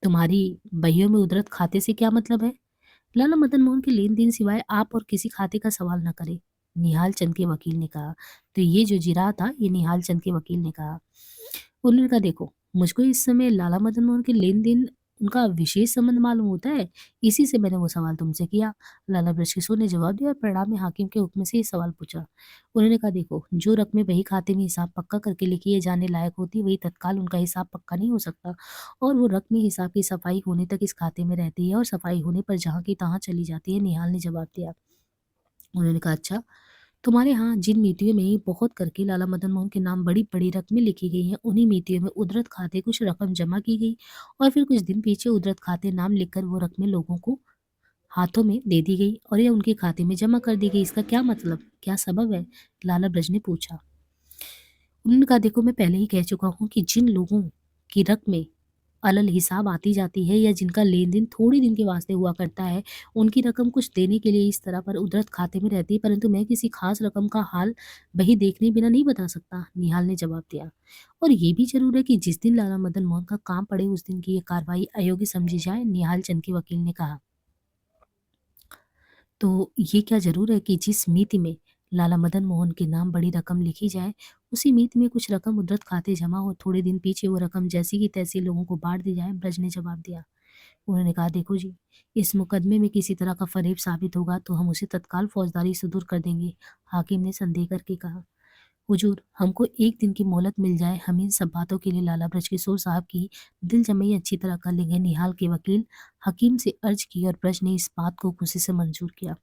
तुम्हारी बहियों में उधरत खाते से क्या मतलब है? लाला मदन मोहन के लेन-देन सिवाय आप और किसी खाते का सवाल न करें, निहाल चंद के वकील ने कहा। तो ये जो जिरह था, ये निहाल चंद के वकील ने कहा। उन्होंने कहा, देखो, मुझको इस समय लाला मदन मोहन के लेन-देन उनका विशेष संबंध मालूम होता है, इसी से मैंने वो सवाल तुमसे किया। लाला बृजकिशोर ने जवाब दिया और परिणाम में हाकिम के हुक्म से ये सवाल पूछा। उन्होंने कहा, देखो, जो रकमें बही खाते में हिसाब पक्का करके लिखी जाने लायक होती, वही तत्काल उनका हिसाब पक्का नहीं हो सकता, और वो रकमें हिसाब की सफाई होने तक इस खाते में रहती है और सफाई होने पर जहाँ की तहाँ चली जाती है। निहाल ने जवाब दिया। उन्होंने कहा, अच्छा, तुम्हारे यहाँ जिन मीतियों में बहुत करके लाला मदन मोहन के नाम बड़ी-बड़ी रकमें लिखी गई हैं, उन्हीं मीतियों में उधरत खाते कुछ रकम जमा की गई और फिर कुछ दिन पीछे उधरत खाते नाम लिखकर वो रकमें लोगों को हाथों में दे दी गई और या उनके खाते में जमा कर दी गई। इसका क्या मतलब? क्या सबब है? लाला ब्रज ने पूछा। उन्होंने कहा, देखो, मैं पहले ही कह चुका हूँ कि जिन लोगों की रकमें अलल हिसाब आती जाती है या जिनका लेन-देन थोड़े दिन के वास्ते हुआ करता है, उनकी रकम कुछ देने के लिए इस तरह पर उधरत खाते में रहती है, परंतु मैं किसी खास रकम का हाल बही देखने बिना नहीं बता सकता, निहाल ने जवाब दिया। और ये भी ज़रूर है कि जिस दिन लाला मदन मोहन का काम पड़े उस दिन की ये कार्रवाई अयोग्य समझी जाए, निहाल चंद के वकील ने कहा। तो ये क्या ज़रूर है कि जिस मीति में लाला मदन मोहन के नाम बड़ी रकम लिखी जाए, उसी मीति में कुछ रकम उधरत खाते जमा हो, थोड़े दिन पीछे वो रकम जैसी की तैसी लोगों को बाँट दी जाए, ब्रज ने जवाब दिया। उन्होंने कहा, देखो जी, इस मुकदमे में किसी तरह का फरेब साबित होगा तो हम उसे तत्काल फौजदारी सुदूर कर देंगे, हाकिम ने संदेह करके कहा। हुजूर, हमको एक दिन की मोहलत मिल जाए, हम इन सब बातों के लिए लाला बृजकिशोर साहब की दिल जमाई अच्छी तरह कर लेंगे, निहाल के वकील हकीम से अर्ज की और ब्रज ने इस बात को खुशी से मंजूर किया।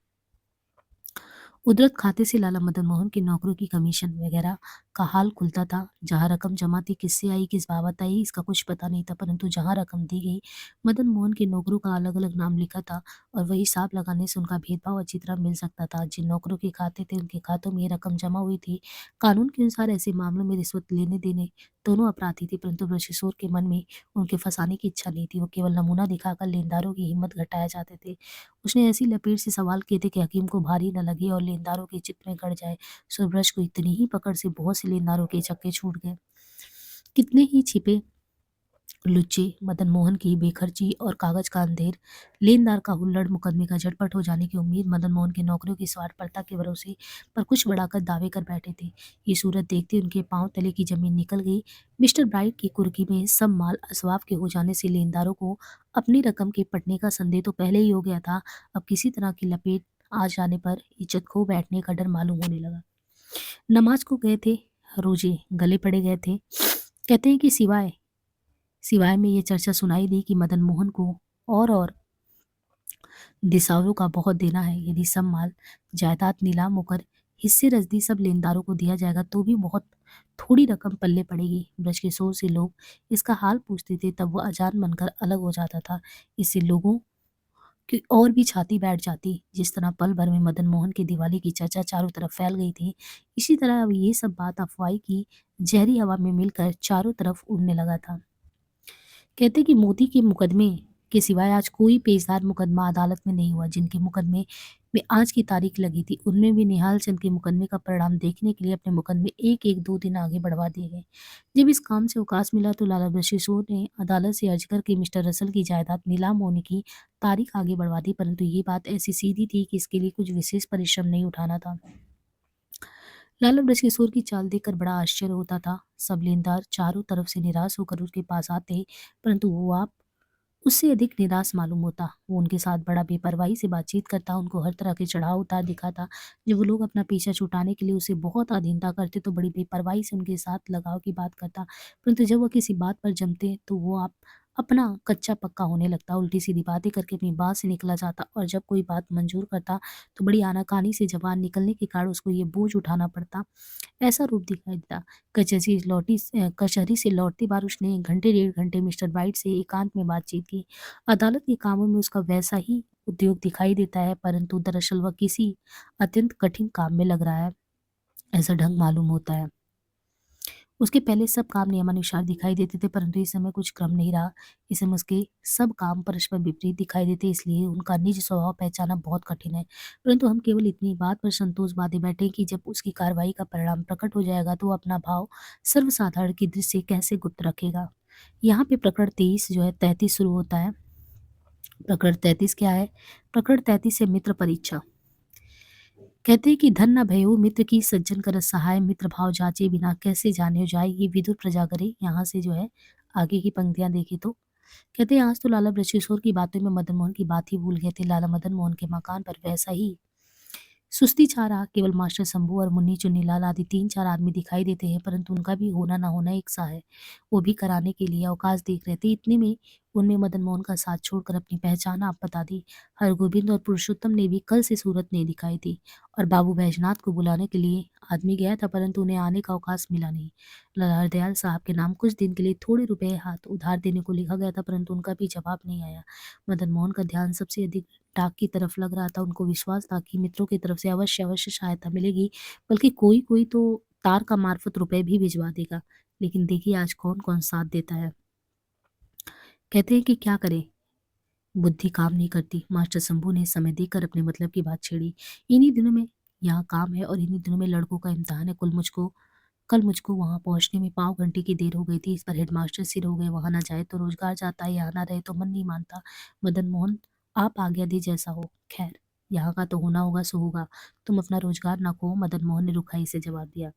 उधरत खाते से लाला मदन मोहन के नौकरों की कमीशन वगैरह का हाल खुलता था। जहाँ रकम जमा थी, किससे आई, किस बाबत आई, इसका कुछ पता नहीं था, परंतु जहाँ रकम दी गई, मदन मोहन के नौकरों का अलग-अलग नाम लिखा था और वही हिसाब लगाने से उनका भेदभाव अच्छी तरह मिल सकता था। जिन नौकरों के खाते थे, उनके खातों में ये रकम जमा हुई थी। कानून के अनुसार ऐसे मामलों में रिश्वत लेने-देने दोनों अपराधी थे, परंतु बृहस्पति के मन में उनके फंसाने की इच्छा नहीं थी। वो केवल नमूना दिखाकर लेनदारों की हिम्मत घटाया चाहते थे। उसने ऐसी लपेट से सवाल किए थे कि हकीम को भारी न लगे और लेनदारों के चित्त में गड़ जाए। सूरज को इतनी ही पकड़ से बहुत से लेनदारों के चक्के छूट गए। कितने ही छिपे लुच्चे मदन मोहन की बेखर्ची और कागज का अंधेर, लेनदार का हुल्लड़, मुकदमे का झटपट हो जाने की उम्मीद, मदन मोहन के नौकरियों की स्वार्थपरता के भरोसे पर कुछ बढ़ाकर दावे कर बैठे थे। ये सूरत देखते उनके पांव तले की जमीन निकल गई। मिस्टर ब्राइट की कुर्की में सब माल असवाब के हो जाने से लेनदारों को अपनी रकम के पटने का संदेह तो पहले ही हो गया था, अब किसी तरह की लपेट आ जाने पर इज्जत खो बैठने का डर मालूम होने लगा। नमाज को गए थे, रोजे गले पड़े गए थे। कहते हैं कि सिवाय सिवाय में ये चर्चा सुनाई दी कि मदन मोहन को और दिसावलों का बहुत देना है। यदि सब माल जायदाद नीलाम होकर हिस्से रजदी सब लेनदारों को दिया जाएगा तो भी बहुत थोड़ी रकम पल्ले पड़ेगी। ब्रजकिशोर से लोग इसका हाल पूछते थे, तब वो अजान बनकर अलग हो जाता था। इससे लोगों की और भी छाती बैठ जाती। जिस तरह पल भर में मदन मोहन की दिवाली की चर्चा चारों तरफ फैल गई थी, इसी तरह अब ये सब बात अफवाही की जहरी हवा में मिलकर चारों तरफ उड़ने लगा था। कहते कि मोदी के मुकदमे के सिवाय आज कोई पेशदार मुकदमा अदालत में नहीं हुआ। जिनके मुकदमे में आज की तारीख लगी थी, उनमें भी निहाल चंद के मुकदमे का परिणाम देखने के लिए अपने मुकदमे एक एक दो दिन आगे बढ़वा दिए गए। जब इस काम से अवकाश मिला तो लाला बृहस्पति ने अदालत से अर्ज करके मिस्टर रसल की जायदाद नीलाम होने की तारीख आगे बढ़वा दी, परंतु ये बात ऐसी सीधी थी कि इसके लिए कुछ विशेष परिश्रम नहीं उठाना था। लाला बृजकिशोर की चाल देखकर बड़ा आश्चर्य होता था। सब लेनदार चारों तरफ से निराश होकर उसके पास आते, परंतु वो आप उससे अधिक निराश मालूम होता। वो उनके साथ बड़ा बेपरवाही से बातचीत करता, उनको हर तरह के चढ़ाव-उतार दिखाता। जब वो लोग अपना पीछा छुटाने के लिए उसे बहुत अधीनता करते तो बड़ी बेपरवाही से उनके साथ लगाव की बात करता, परंतु जब वो किसी बात पर जमते तो वो आप अपना कच्चा-पक्का होने लगता, उल्टी-सीधी बातें करके अपनी बात से निकला जाता और जब कोई बात मंज़ूर करता, तो बड़ी आनाकानी से ज़बान निकलने के कारण उसको ये बोझ उठाना पड़ता। ऐसा रूप दिखाई देता। कचहरी से लौटती बार उसने घंटे डेढ़ घंटे मिस्टर व्हाइट से एकांत में बातचीत की। अदालत के कामों में उसका वैसा ही उद्योग दिखाई देता है, परंतु दरअसल वह किसी अत्यंत कठिन काम में लग रहा है, ऐसा ढंग मालूम होता है। उसके पहले सब काम नियमानुसार दिखाई देते थे, परंतु इस समय कुछ क्रम नहीं रहा। इस समय उसके सब काम परस्पर विपरीत दिखाई देते, इसलिए उनका निज स्वभाव पहचानना बहुत कठिन है। परंतु हम केवल इतनी बात पर संतोष बांधे बैठे कि जब उसकी कार्रवाई का परिणाम प्रकट हो जाएगा, तो वो अपना भाव सर्वसाधारण की दृष्टि से कैसे गुप्त रखेगा। यहाँ पे प्रकरण 23 जो है 33 शुरू होता है। प्रकरण 33 क्या है? प्रकरण 33 है मित्र परीक्षा। कहते हैं कि धन न भयो मित्र की सज्जन कर सहाय, मित्र भाव जांचे बिना कैसे जाने जाए, ये विदुर प्रजागरे। यहाँ से जो है आगे की पंक्तियां देखी तो कहते हैं, आज तो लाला बृहस्पति की बातों में मदन मोहन की बात ही भूल गए थे। लाला मदन मोहन के मकान पर वैसा ही सुस्ती छा रहा, केवल मास्टर शंभू और मुन्नी चुन्नीलाल आदि 3-4 आदमी दिखाई देते हैं, परंतु उनका भी होना ना होना एक सा है। वो भी कराने के लिए अवकाश देख रहे थे। इतने में उनमें मदन मोहन का साथ छोड़कर अपनी पहचान आप बता दी। हरगोविंद और पुरुषोत्तम ने भी कल से सूरत नहीं दिखाई थी और बाबू बैजनाथ को बुलाने के लिए आदमी गया था, परंतु उन्हें आने का अवकाश मिला नहीं। लाला हरदयाल साहब के नाम कुछ दिन के लिए थोड़े रुपए हाथ उधार देने को लिखा गया था, परंतु उनका भी जवाब नहीं आया। मदन मोहन का ध्यान सबसे अधिक डाक की तरफ लग रहा था। उनको विश्वास था कि मित्रों की तरफ से अवश्य अवश्य सहायता मिलेगी, बल्कि कोई कोई तो तार का मार्फत रुपए भी भिजवा देगा। लेकिन देखिए आज कौन कौन साथ देता है। कहते हैं कि क्या करें, बुद्धि काम नहीं करती। मास्टर शंभू ने समय देकर अपने मतलब की बात छेड़ी। इन्हीं दिनों में यहाँ काम है और इन्हीं दिनों में लड़कों का इम्तिहान है। कल मुझको वहाँ पहुँचने में पाँव घंटे की देर हो गई थी। इस पर हेडमास्टर सिर हो गए, वहाँ ना जाए तो रोजगार जाता है, यहाँ ना रहे तो मन नहीं मानता। मदन मोहन, आप आज्ञा दी जैसा हो। खैर, यहाँ का तो होना होगा सो होगा, तुम अपना रोजगार ना खो। मदन मोहन ने रुखाई से जवाब दिया।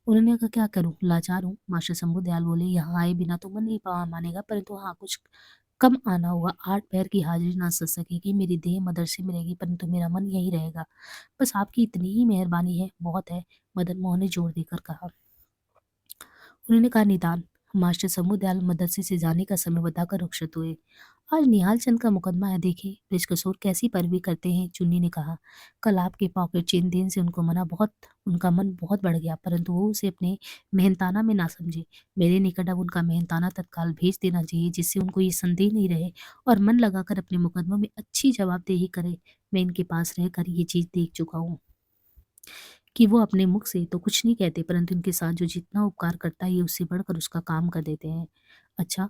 उन्होंने कहा, क्या करूं, लाचार हूँ। मास्टर शंभू दयाल बोले, यहाँ आए बिना तो मन नहीं मानेगा, परंतु हाँ कुछ कम आना होगा। 8 पैर की हाजिरी ना सज सकेगी, मेरी देह मदरसे में रहेगी, परंतु मेरा मन यहीं रहेगा। बस आपकी इतनी ही मेहरबानी है, बहुत है। मदन मोहन ने जोर देकर कहा। उन्होंने कहा, निदान। मास्टर समुदयाल मदरसे से जाने का समय बताकर रुखसत हुए। आज निहाल चंद का मुकदमा है, देखे बृजकिशोर कैसी पैरवी करते हैं। चुन्नी ने कहा, कल आपके पॉकेट चेन देने से उनका मन बहुत बढ़ गया, परंतु वो उसे अपने मेहनताना में ना समझे। मेरे निकट अब उनका मेहनताना तत्काल भेज देना चाहिए, जिससे उनको ये संदेह नहीं रहे और मन लगाकर अपने मुकदमों में अच्छी जवाबदेही करे। मैं इनके पास रहकर ये चीज देख चुका हूँ कि वो अपने मुख से तो कुछ नहीं कहते, परंतु उनके साथ जो जितना उपकार करता है, ये उससे बढ़कर उसका काम कर देते हैं। अच्छा,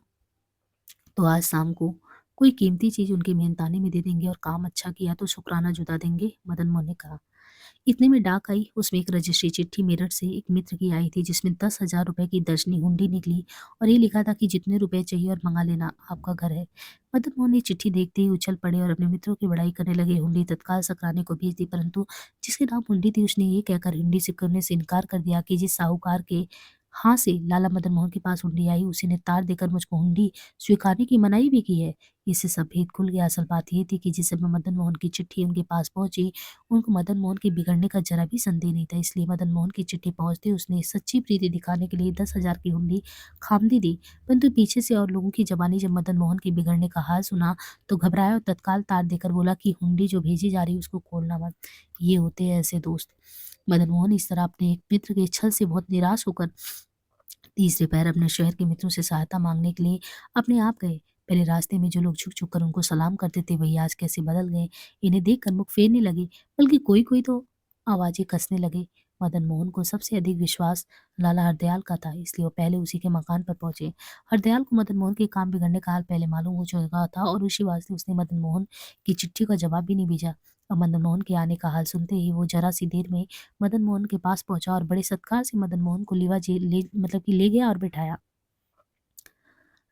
तो आज शाम को कोई कीमती चीज उनके मेहनताने में दे देंगे और काम अच्छा किया तो शुक्राना जुटा देंगे। मदन मोहन ने कहा। इतने में डाक आई। उसमें एक रजिस्ट्री चिट्ठी मेरठ से एक मित्र की आई थी, जिसमें 10,000 रुपए की दर्जनी हुंडी निकली और ये लिखा था कि जितने रुपए चाहिए और मंगा लेना, आपका घर है। मदन मोहन ने चिट्ठी देखते ही उछल पड़े और अपने मित्रों की बड़ाई करने लगे। हुंडी तत्काल सकराने को भेज दी, परंतु जिसके नाम हुंडी थी उसने ये कहकर हुंडी स्वीकारने से इनकार कर दिया कि जिस साहूकार के हाँ से लाला मदन मोहन के पास हुंडी आई, उसी ने तार देकर मुझको हुंडी स्वीकारने की मनाही भी की है। इससे सब भेद खुल गया। असल बात ये थी कि जिस समय मदन मोहन की चिट्ठी उनके पास पहुंची, उनको मदन मोहन के बिगड़ने का जरा भी संदेह नहीं था, इसलिए मदन मोहन की चिट्ठी पहुंचते उसने सच्ची प्रीति दिखाने के लिए 10,000 की हुंडी खामदी दी। परंतु पीछे से और लोगों की जबानी जब मदन मोहन के बिगड़ने का हाल सुना, तो घबराया और तत्काल तार देकर बोला कि हुंडी जो भेजी जा रही है उसको खोलना मत। ये होते हैं ऐसे दोस्त। मदन मोहन इस तरह अपने एक मित्र के छल से बहुत निराश होकर तीसरे पैर अपने शहर के मित्रों से सहायता मांगने के लिए अपने आप गए। पहले रास्ते में जो लोग झुक झुक कर उनको सलाम करते थे, वही आज कैसे बदल गए। इन्हें देखकर मुख फेरने लगे, बल्कि कोई कोई तो आवाजें कसने लगे। मदन मोहन को सबसे अधिक विश्वास लाला हरदयाल का था, इसलिए वो पहले उसी के मकान पर पहुंचे। हरदयाल को मदन मोहन के काम बिगड़ने का हाल पहले मालूम हो चुका था और उसी वास्ते उसने मदन मोहन की चिट्ठी का जवाब भी नहीं भेजा। अब मदन मोहन के आने का हाल सुनते ही वो जरा सी देर में मदन मोहन के पास पहुंचा और बड़े सत्कार से मदन मोहन को लीवा जे ले मतलब कि ले गया और बिठाया।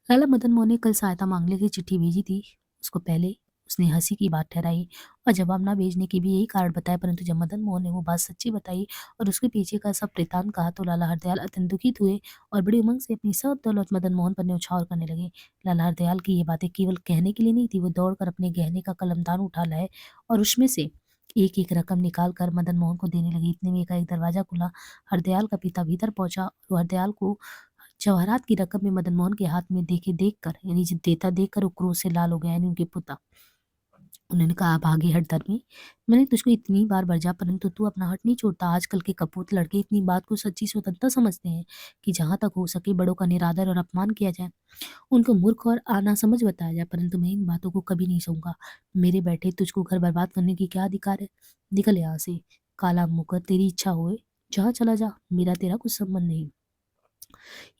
लाला मदन मोहन ने कल सहायता मांगने की चिट्ठी भेजी थी, उसको पहले उसने हंसी की बात ठहराई और जवाब ना भेजने के भी यही कारण बताया, परंतु जब मदन मोहन ने वो बात सच्ची बताई और उसके पीछे का सब वृतांत कहा, तो लाला हरदयाल अत्यंत दुखित हुए और बड़ी उमंग से अपनी सब दौलत मदन मोहन पर न्यौछावर करने लगे। लाला हरदयाल की ये बातें केवल कहने के लिए नहीं थी, वो दौड़कर अपने गहने का कलमदान उठा लाए और उसमें से एक एक रकम निकाल कर मदन मोहन को देने लगे। इतने में एकाएक दरवाजा खुला, हरदयाल का पिता भीतर पहुंचा और हरदयाल को जवाहरात की रकम में मदन मोहन के हाथ में देखे देखकर यानी जब देता देखकर वो क्रोध से लाल हो गया यानी उनके पिता। उन्होंने कहा, भागी हट धर्मी, मैंने तुझको इतनी बार बरजा परंतु तू अपना हट नहीं छोड़ता। आजकल के कपूत लड़के इतनी बात को सच्ची स्वतंत्रता समझते हैं कि जहां तक हो सके बड़ों का निरादर और अपमान किया जाए, उनको मूर्ख और नासमझ बताया जाए, परंतु मैं इन बातों को कभी नहीं सहूंगा। मेरे बैठे तुझको घर बर्बाद करने की क्या अधिकार है? निकल यहाँ से, काला मुकर, तेरी इच्छा होए जहाँ चला जा, मेरा तेरा कुछ संबंध नहीं।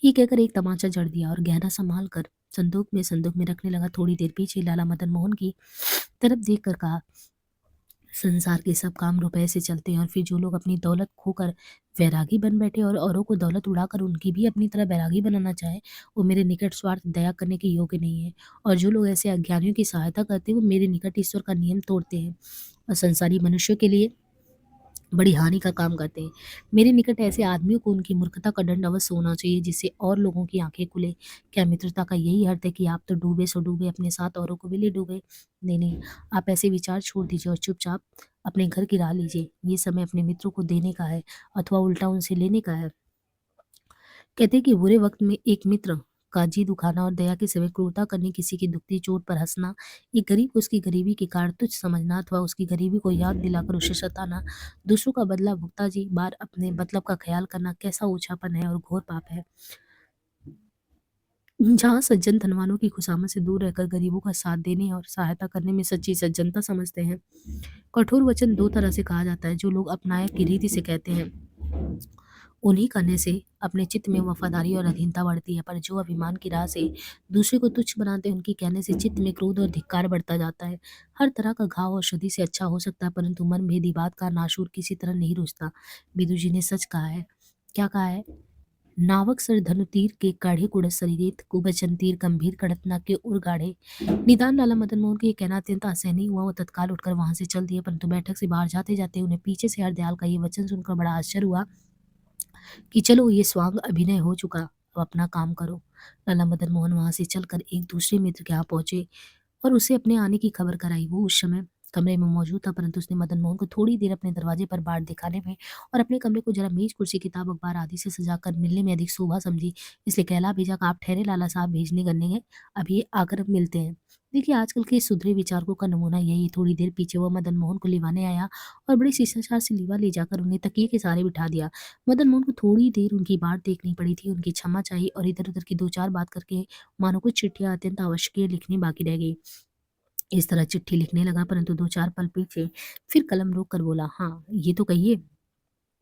ये कहकर एक तमाचा जड़ दिया और गहना संभाल कर संदूक में रखने लगा। थोड़ी देर पीछे लाला मदन मोहन की तरफ देख कर कहा, संसार के सब काम रुपए से चलते हैं और फिर जो लोग अपनी दौलत खोकर वैरागी बन बैठे और औरों को दौलत उड़ाकर उनकी भी अपनी तरह वैरागी बनाना चाहे, वो मेरे निकट स्वार्थ दया करने के योग्य नहीं है। और जो लोग ऐसे अज्ञानियों की सहायता करते हैं वो मेरे निकट ईश्वर का नियम तोड़ते हैं और संसारी मनुष्यों के लिए बड़ी हानि का काम करते हैं। मेरे निकट ऐसे आदमियों को उनकी मूर्खता का दंड अवश्य होना चाहिए, जिससे और लोगों की आंखें खुले। क्या मित्रता का यही अर्थ है कि आप तो डूबे सो डूबे, अपने साथ औरों को भी ले डूबे? नहीं नहीं, आप ऐसे विचार छोड़ दीजिए और चुपचाप अपने घर की राह लीजिए। ये समय अपने मित्रों को देने का है अथवा उल्टा उनसे लेने का है। कहते हैं कि बुरे वक्त में एक मित्र का जी दुखाना और दया के समय क्रूरता करनी, किसी की दुखती चोट पर हंसना, एक गरीब को उसकी गरीबी के कारण तुच्छ समझना अथवा उसकी गरीबी को याद दिलाकर उसे सताना, दूसरों का बदला भुगता जी बार अपने मतलब का ख्याल करना कैसा ओछापन है और घोर पाप है। जहाँ सज्जन धनवानों की खुशामद से दूर रहकर गरीबों का साथ देने और सहायता करने में सच्ची सज्जनता समझते हैं। कठोर वचन दो तरह से कहा जाता है, जो लोग अपनायक की रीति से कहते हैं उन्हीं करने से अपने चित्त में वफादारी और अधीनता बढ़ती है, पर जो अभिमान की राह से दूसरे को तुच्छ बनाते हैं उनकी कहने से चित्त में क्रोध और धिक्कार बढ़ता जाता है। हर तरह का घाव औषधि से अच्छा हो सकता है, परंतु मन भेदी बात का नाशूर किसी तरह नहीं रुचता। विदु जी ने सच कहा है। क्या कहा है? नावक सर धनु तीर के काढ़े कुड़त सरिरेत कुबचन तीर गंभीर कड़तना के उर गाढ़े। निदान लाला मदन मोहन को ये कहना अत्यंत असहनीय हुआ। वो तत्काल उठकर वहां से चल दिए, परंतु बैठक से बाहर जाते जाते उन्हें पीछे से हरदयाल का ये वचन सुनकर बड़ा आश्चर्य हुआ कि चलो ये स्वांग अभिनय हो चुका, अब अपना काम करो। लाला मदन मोहन वहां से चलकर एक दूसरे मित्र के यहाँ पहुंचे और उसे अपने आने की खबर कराई। वो उस समय कमरे में मौजूद था, परंतु उसने मदन मोहन को थोड़ी देर अपने दरवाजे पर बाट दिखाने में और अपने कमरे को जरा मेज कुर्सी किताब अखबार आदि से सजाकर मिलने में अधिक शोभा समझी, इसलिए कहला भेजा कि आप ठहरे लाला साहब, भेजने करने हैं, अभी आकर मिलते हैं। देखिए आजकल के सुधरे विचारकों का नमूना यही। थोड़ी देर पीछे वह मदन मोहन को लिवाने आया और बड़ी शिष्टाचार से लीवा ले जाकर उन्हें तकिए के सहारे बिठा दिया। मदन मोहन को थोड़ी देर उनकी बाट देखनी पड़ी थी, उनकी क्षमा चाहिए और इधर उधर की दो चार बात करके मानो कुछ चिट्ठियां अत्यंत आवश्यक लिखनी बाकी रह गई। इस तरह चिट्ठी लिखने लगा, परंतु 2-4 पल पीछे फिर कलम रोक कर बोला, हाँ, ये तो कहिए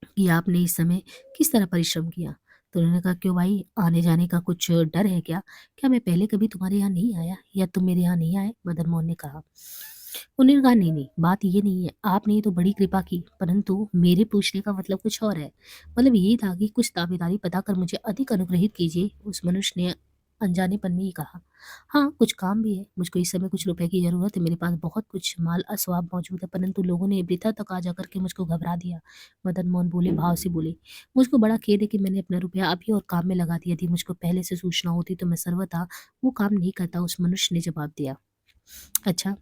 कि आपने इस समय किस तरह परिश्रम किया? तो उन्होंने कहा, क्यों भाई, आने-जाने का कुछ डर है क्या? क्या मैं पहले कभी तुम्हारे यहाँ नहीं आया या तुम मेरे यहाँ नहीं आए? मदन मोहन ने कहा। उन्होंने कहा, नहीं, नहीं, बात ये नहीं है, आपने तो बड़ी कृपा की, परंतु मेरे पूछने का मतलब कुछ और है। मतलब ये था कि कुछ दावेदारी बताकर मुझे अधिक अनुग्रहित कीजिए। उस मनुष्य ने अनजानेपन में ही कहा, हाँ, कुछ काम भी है, मुझको इस समय कुछ रुपए की ज़रूरत है, मेरे पास बहुत कुछ माल असवाब मौजूद है, परंतु लोगों ने वृथा तक आ जाकर के मुझको घबरा दिया। मदन मोहन बोले, भाव से बोले, मुझको बड़ा खेद है कि मैंने अपना रुपया अभी और काम में लगा दिया। यदि मुझको पहले से सूचना होती तो मैं सर्वथा वो काम नहीं करता। उस मनुष्य ने जवाब दिया, अच्छा,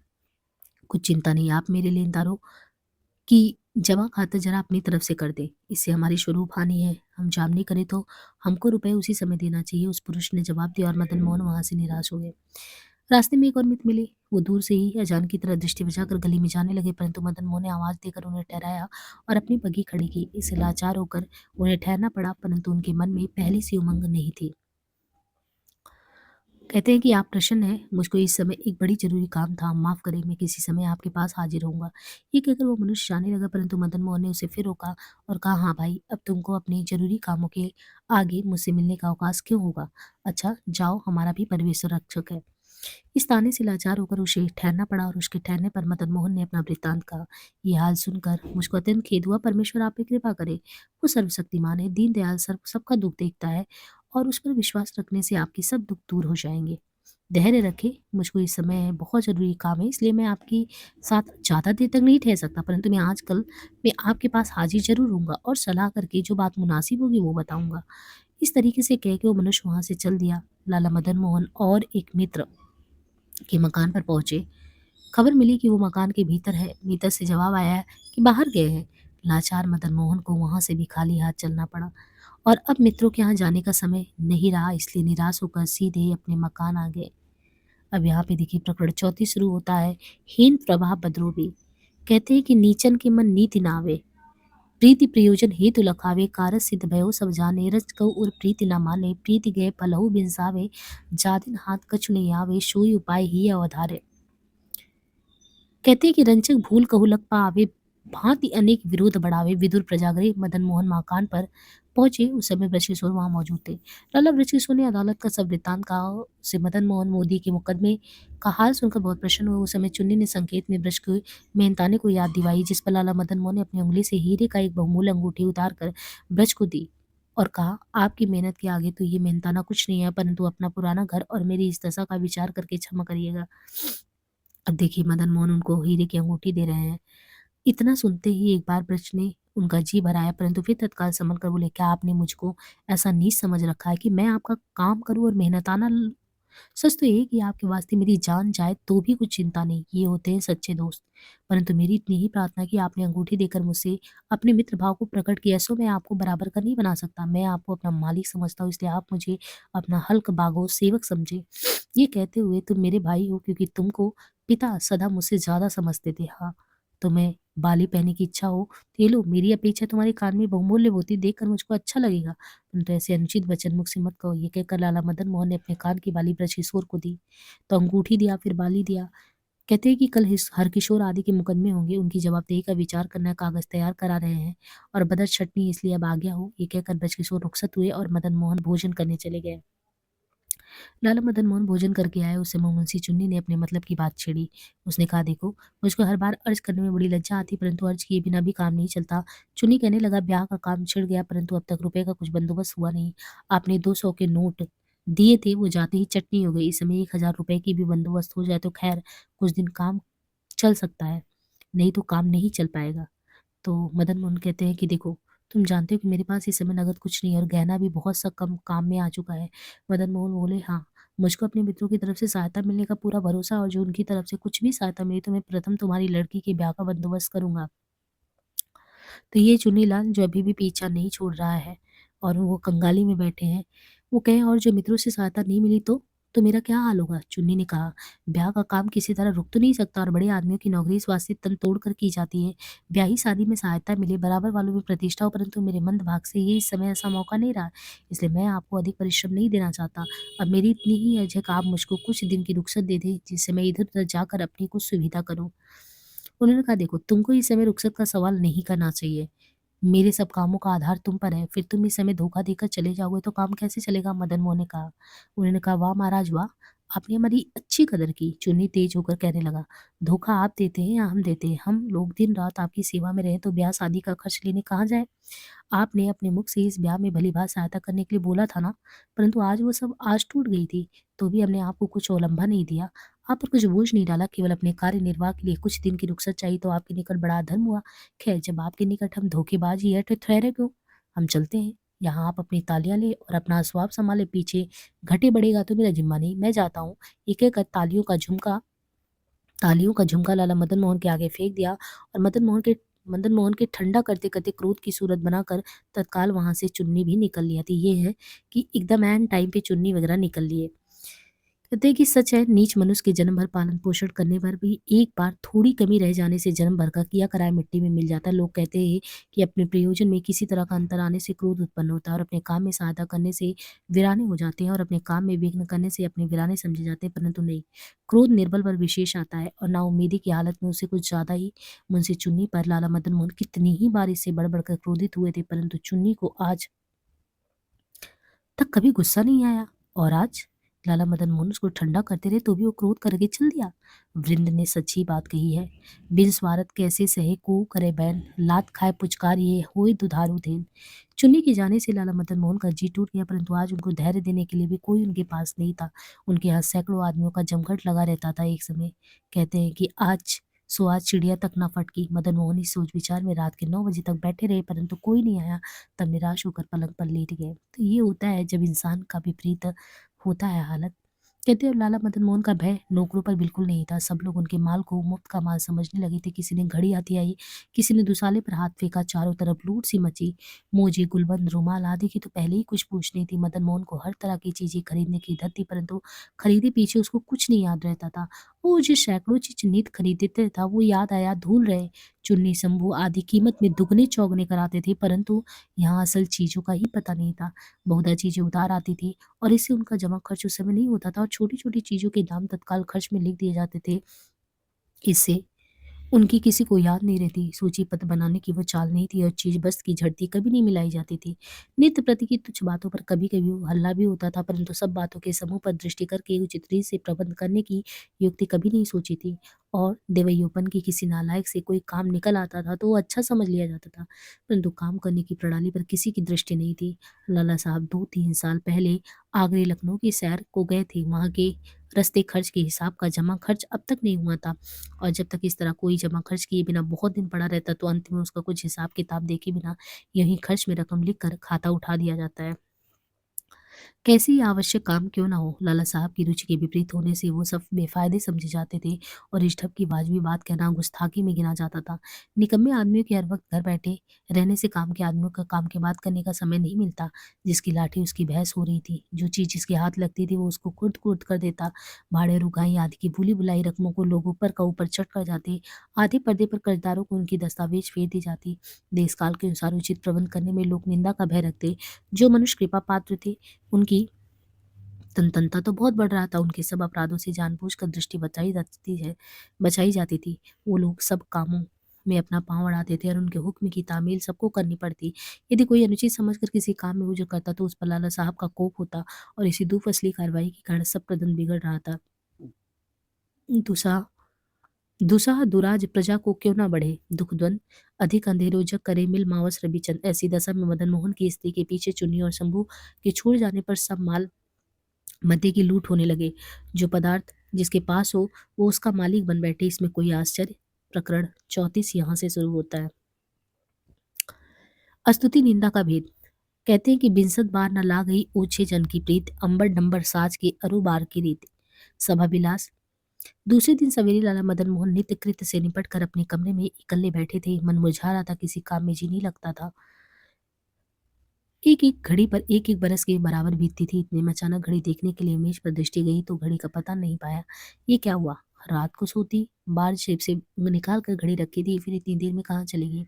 कुछ चिंता नहीं, आप मेरे लेनदारों कि जमा खाता जरा अपनी तरफ से कर दे, इससे हमारी स्वरूप हानि है, हम जाम नहीं करें तो हमको रुपए उसी समय देना चाहिए। उस पुरुष ने जवाब दिया और मदन मोहन वहां से निराश हो गए। रास्ते में एक और मित्र मिले। वो दूर से ही अजान की तरह दृष्टि बचाकर गली में जाने लगे, परंतु मदन मोहन ने आवाज देकर उन्हें ठहराया और अपनी बग्घी खड़ी की। इससे लाचार होकर उन्हें ठहरना पड़ा, परंतु उनके मन में पहली सी उमंग नहीं थी। कहते हैं कि आप प्रसन्न हैं, मुझको इस समय एक बड़ी ज़रूरी काम था, माफ़ करें, मैं किसी समय आपके पास हाज़िर होऊँगा। ये कहकर वो मनुष्य जाने लगा, परंतु मदन मोहन ने उसे फिर रोका और कहा, हाँ भाई, अब तुमको अपने ज़रूरी कामों के आगे मुझसे मिलने का अवकाश क्यों होगा? अच्छा, जाओ, हमारा भी परमेश्वर रक्षक है। इस ताने से लाचार होकर उसे ठहरना पड़ा और उसके ठहरने पर मदन मोहन ने अपना वृत्तांत कहा। ये हाल सुनकर मुझको अत्यंत खेद हुआ, परमेश्वर आप पे कृपा करे। वो सर्वशक्तिमान है, दीनदयाल, सर्व सबका दुख देखता है और उस पर विश्वास रखने से आपके सब दुख दूर हो जाएंगे। धैर्य रखें, मुझको इस समय बहुत ज़रूरी काम है, इसलिए मैं आपके साथ ज़्यादा देर तक नहीं ठहर सकता, परंतु मैं आपके पास हाजिर ज़रूर होऊँगा और सलाह करके जो बात मुनासिब होगी वो बताऊँगा। इस तरीके से कह के वो मनुष्य वहाँ से चल दिया। लाला मदन मोहन और एक मित्र के मकान पर पहुँचे। खबर मिली कि वो मकान के भीतर है। भीतर से जवाब आया है कि बाहर गए हैं। लाचार मदन मोहन को वहाँ से भी खाली हाथ चलना पड़ा और अब मित्रों के यहाँ जाने का समय नहीं रहा, इसलिए निराश होकर सीधे अपने मकान आ गए। अब यहाँ पे देखिए प्रकरण चौथी शुरू होता है। हीन प्रवाह बद्रोबी। कहते हैं कि नीचन के मन नीति नावे, प्रीति प्रयोजन हेतु लखावे, कारज सिद्ध भयो सब जाने, रच कहु और प्रीति न माने, प्रीति गए फलहु बिनसावे, जादिन हाथ कछु नहीं आवे, सोई उपाय ही अवधारे। कहते हैं कि रंचक भूल कहु लग पावे, भांति अनेक विरोध बढ़ावे, विदुर प्रजागृह मदन मोहन मकान पर पहुंचे। उस समय ब्रजकिशोर वहां मौजूद थे। लाला ब्रजकिशोर ने अदालत का सब वृत्तांत कहा। से मदन मोहन मोदी के मुकदमे का हाल सुनकर बहुत प्रसन्न हुए। उस समय चुन्नी ने संकेत में ब्रज के मेहनताने को याद दिवाई, जिस पर लाला मदन मोहन ने अपनी उंगली से हीरे का एक बहुमूल्य अंगूठी उतार कर ब्रज को दी और कहा, आपकी मेहनत के आगे तो ये मेहनताना कुछ नहीं है, परंतु अपना पुराना घर और मेरी इस दशा का विचार करके क्षमा करिएगा। अब देखिए मदन मोहन उनको हीरे की अंगूठी दे रहे हैं। इतना सुनते ही एक बार ब्रज ने उनका जी भराया, परंतु फिर तत्काल संभल कर बोले, क्या आपने मुझको ऐसा नीच समझ रखा है कि मैं आपका काम करूं और मेहनताना सच तो ये है कि आपके वास्ते मेरी जान जाए तो भी कुछ चिंता नहीं, ये होते हैं सच्चे दोस्त। परंतु मेरी इतनी ही प्रार्थना कि आपने अंगूठी देकर मुझसे अपने मित्र भाव को प्रकट किया, सो मैं आपको बराबर का नहीं बना सकता। मैं आपको अपना मालिक समझता हूँ, इसलिए आप मुझे अपना हल्क बागो सेवक समझे। ये कहते हुए तुम मेरे भाई हो, क्योंकि तुमको पिता सदा मुझसे ज्यादा समझते थे। हाँ, तुम्हें बाली पहनने की इच्छा हो तो ये लो, मेरी अपेक्षा तुम्हारे कान में बहुमूल्य मोती देखकर मुझको अच्छा लगेगा, परंतु ऐसे अनुचित वचन मुख से मत कहो। ये कहकर लाला मदन मोहन ने अपने कान की बाली ब्रजकिशोर को दी। तो अंगूठी दिया, फिर बाली दिया। कहते हैं कि कल हरकिशोर आदि के मुकदमे होंगे, उनकी जवाबदेही का विचार करना, कागज तैयार करा रहे हैं और बदर छटनी, इसलिए अब आ गया हो। ये कहकर ब्रजकिशोर रुखसत हुए और मदन मोहन भोजन करने चले गए। लाला मदन मोहन भोजन करके आए। उस समय मुंशी चुन्नी ने अपने मतलब की बात छेड़ी। उसने कहा, देखो, मुझको हर बार अर्ज करने में बड़ी लज्जा आती, परंतु अर्ज किए बिना भी काम नहीं चलता। चुन्नी कहने लगा, ब्याह का काम छिड़ गया, परंतु अब तक रुपए का कुछ बंदोबस्त हुआ नहीं। आपने 200 के नोट दिए थे, वो जाते ही चटनी हो गई। इस समय 1000 रुपए की भी बंदोबस्त हो जाए तो खैर कुछ दिन काम चल सकता है, नहीं तो काम नहीं चल पाएगा। तो मदन मोहन कहते हैं कि देखो, तुम जानते हो कि मेरे पास इस समय नगद कुछ नहीं है और गहना भी बहुत सा कम काम में आ चुका है। मदन मोहन बोले, हाँ, मुझको अपने मित्रों की तरफ से सहायता मिलने का पूरा भरोसा, और जो उनकी तरफ से कुछ भी सहायता मिली तो मैं प्रथम तुम्हारी लड़की के ब्याह का बंदोबस्त करूंगा। तो ये चुन्नीलाल जो अभी भी पीछा नहीं छोड़ रहा है और वो कंगाली में बैठे हैं, वो कहें, और जो मित्रों से सहायता नहीं मिली तो मेरा क्या हाल होगा? चुन्नी ने कहा, ब्याह का काम किसी तरह रुक तो नहीं सकता, और बड़े आदमियों की नौकरी इस वास्ते तन तोड़ कर की जाती है। ब्याही शादी में सहायता मिले, बराबर वालों में प्रतिष्ठा हो, परंतु मेरे मंद भाग से ये इस समय ऐसा मौका नहीं रहा, इसलिए मैं आपको अधिक परिश्रम नहीं देना चाहता। अब मेरी इतनी ही अर्ज है कि आप मुझको कुछ दिन की रुख्सत दे दें, जिससे मैं इधर उधर जाकर अपनी कुछ सुविधा करूं। उन्होंने कहा, देखो, तुमको इस समय रुख्सत का सवाल नहीं करना चाहिए। मेरे सब कामों का आधार तुम पर है, फिर तुम इस समय धोखा देकर चले जाओगे तो काम कैसे चलेगा? मदन मोहन ने कहा। उन्होंने कहा, वाह महाराज वाह, आपने हमारी अच्छी कदर की। चुन्नी तेज होकर कहने लगा, धोखा आप देते हैं या हम देते हैं? हम लोग दिन रात आपकी सेवा में रहे तो ब्याह शादी का खर्च लेने कहाँ जाए? आपने अपने मुख से इस ब्याह में भलीभांति सहायता करने के लिए बोला था ना, परंतु आज वो सब आज टूट गई थी, तो भी हमने आपको कुछ अवलंबा नहीं दिया, आप पर कुछ बोझ नहीं डाला, केवल अपने कार्य निर्वाह के लिए कुछ दिन की रुखसत चाहिए तो आपके निकट बड़ा धर्म हुआ। खैर, जब आपके निकट हम धोखेबाज ही है तो ठहरे क्यों, हम चलते हैं। यहाँ आप अपनी तालियां ले और अपना स्वाब संभाले, पीछे घटे बढ़ेगा तो मेरा जिम्मा नहीं, मैं जाता हूँ। एक एक तालियों का झुमका लाला मदन मोहन के आगे फेंक दिया और मदन मोहन के ठंडा करते करते क्रोध की सूरत बनाकर तत्काल वहां से चुन्नी भी निकल लिया थी। ये है कि एकदम एन टाइम पे चुन्नी वगैरह निकल लिए। कहते हैं कि सच है, नीच मनुष्य के जन्म भर पालन पोषण करने पर भी एक बार थोड़ी कमी रह जाने से जन्म भर का किया कराया मिट्टी में मिल जाता है। लोग कहते हैं कि अपने प्रयोजन में किसी तरह का अंतर आने से क्रोध उत्पन्न होता है और अपने काम में सहायता करने से वीराने हो जाते हैं, और अपने काम में विघ्न करने से अपने वीराने समझे जाते हैं, परंतु नहीं, क्रोध निर्बल पर विशेष आता है और नाउम्मीदी की हालत में उसे कुछ ज्यादा ही। मुंशी चुन्नी पर लाला मदन मोहन कितनी ही बार इससे बढ़ बढ़कर क्रोधित हुए थे, परंतु चुन्नी को आज तक कभी गुस्सा नहीं आया, और आज लाला मदन मोहन उसको ठंडा करते रहे तो भी वो क्रोध करके चल दिया। वृंद ने सच्ची बात कही है, बिन स्वार्थ कैसे सहे को करे बैन, लात खाए पुचकार ये होए दुधारू धेन। चुन्नी के जाने से लाला मदन मोहन का जी टूट गया, परंतु आज उनको धैर्य देने के लिए भी कोई उनके पास नहीं था। उनके यहाँ सैकड़ों आदमियों का जमघट लगा रहता था एक समय। कहते हैं कि आज चिड़िया तक न फटकी। मदन मोहन इस सोच विचार में रात के 9 बजे तक बैठे रहे, परंतु कोई नहीं आया। तब निराश होकर पलंग पर लेट गए। तो ये होता है जब इंसान का विपरीत होता है हालत। कहते हैं लाला मदन मोहन का भय नौकरों पर बिल्कुल नहीं था। सब लोग उनके माल को मुफ्त का माल समझने लगे थे। किसी ने घड़ी आती आई, किसी ने दुसाले पर हाथ फेंका। चारों तरफ लूट सी मची। मोजे, गुलबंद, रुमाल आदि की तो पहले ही कुछ पूछ नहीं थी। मदन मोहन को हर तरह की चीजें खरीदने की धर थी, परंतु खरीदे पीछे उसको कुछ नहीं याद रहता था। वो जो सैकड़ों चीज नित खरीदते था वो याद आया धूल रहे। चुन्नी, शंभू आदि कीमत में दुगने चौगने कराते थे, परंतु यहाँ असल चीजों का ही पता नहीं था। बहुधा चीजें उधार आती थी और इससे उनका जमा खर्च उस समय नहीं होता था और छोटी-छोटी चीज़ों के दाम तत्काल खर्च में लिख दिए जाते थे। इससे उनकी किसी को याद नहीं रहती। सूची-पत्र बनाने की वो चाल नहीं थी और चीज़ बस्त की झड़ती कभी नहीं मिलाई जाती थी। नित्य प्रति की तुच्छ बातों पर कभी-कभी वो हल्ला भी होता था, परंतु सब बातों के समूह पर दृष्टि करके उचित रीत से प्रबंध करने की युक्ति कभी नहीं सोची थी। और देवैयोपन की किसी नालायक से कोई काम निकल आता था तो वो अच्छा समझ लिया जाता था, परंतु काम करने की प्रणाली पर किसी की दृष्टि नहीं थी। लाला साहब 2-3 साल पहले आगरे, लखनऊ की सैर को गए थे। वहाँ के रस्ते खर्च के हिसाब का जमा खर्च अब तक नहीं हुआ था। और जब तक इस तरह कोई जमा खर्च किए बिना बहुत दिन पड़ा रहता तो अंत में उसका कुछ हिसाब किताब देखे बिना यहीं खर्च में रकम लिख कर खाता उठा दिया जाता है। कैसे ही आवश्यक काम क्यों ना हो, लाला साहब की रुचि के विपरीत होने से वो सब बेफायदे समझे जाते थे और इस ढब की वाजिबी बात कहना गुस्ताखी में गिना जाता था। निकम्मे आदमियों के हर वक्त घर बैठे रहने से काम के आदमियों का काम के बात करने का समय नहीं मिलता। जिसकी लाठी उसकी भैंस हो रही थी, जो चीज जिसके हाथ लगती थी वो उसको कुर्द कुर्द कर देता। भाड़े, रुकाई आदि की भूली भुलाई रकमों को लोग ऊपर का ऊपर चढ़ कर जाते। आधे पर्दे पर कर्जदारों को उनकी दस्तावेज फेर दी जाती। देश काल के अनुसार उचित प्रबंध करने में लोग निंदा का भय रखते। जो मनुष्य कृपा पात्र थे उनकी तनतनता तो बहुत बढ़ रहा था। उनके सब अपराधों से जानबूझकर दृष्टि बचाई जाती थी। वो लोग सब कामों में अपना पाँव अड़ाते थे और उनके हुक्म की तामील सबको करनी पड़ती। यदि कोई अनुचित समझकर किसी काम में उजर करता तो उस पर लाला साहब का कोप होता और इसी दो फसली कार्रवाई के कारण सब प्रबंध बिगड़ रहा था। दुसा दुसाह दुराज प्रजा को क्यों ना बढ़े, दुख द्वंद अधिक अंधेरो जग करे मिल मावस रविचंद। ऐसी दशा में मदन मोहन की स्त्री के पीछे चुन्नी और शंभू के छोड़ जाने पर सब माल मध्य की लूट होने लगे। जो पदार्थ जिसके पास हो वो उसका मालिक बन बैठे। इसमें कोई आश्चर्य। प्रकरण 34 यहाँ से शुरू होता है। स्तुति निंदा का भेद। कहते हैं कि बिनसत बार न ला गई ओछे जन की प्रीत, अंबर डंबर साज के अरु बार की रीत। सभा विलास। दूसरे दिन सवेरे लाला मदन मोहन नित्य कृत्य से निपट कर अपने कमरे में इकल्ले बैठे थे। मन मुरझा रहा था, किसी काम में जी नहीं लगता था। एक एक घड़ी पर एक एक बरस के बराबर बीतती थी। इतने में अचानक घड़ी देखने के लिए मेज पर दृष्टि गई तो घड़ी का पता नहीं पाया। ये क्या हुआ? रात को सोती बार शेप से निकाल कर घड़ी रखी थी, फिर इतनी देर में कहाँ चली गई?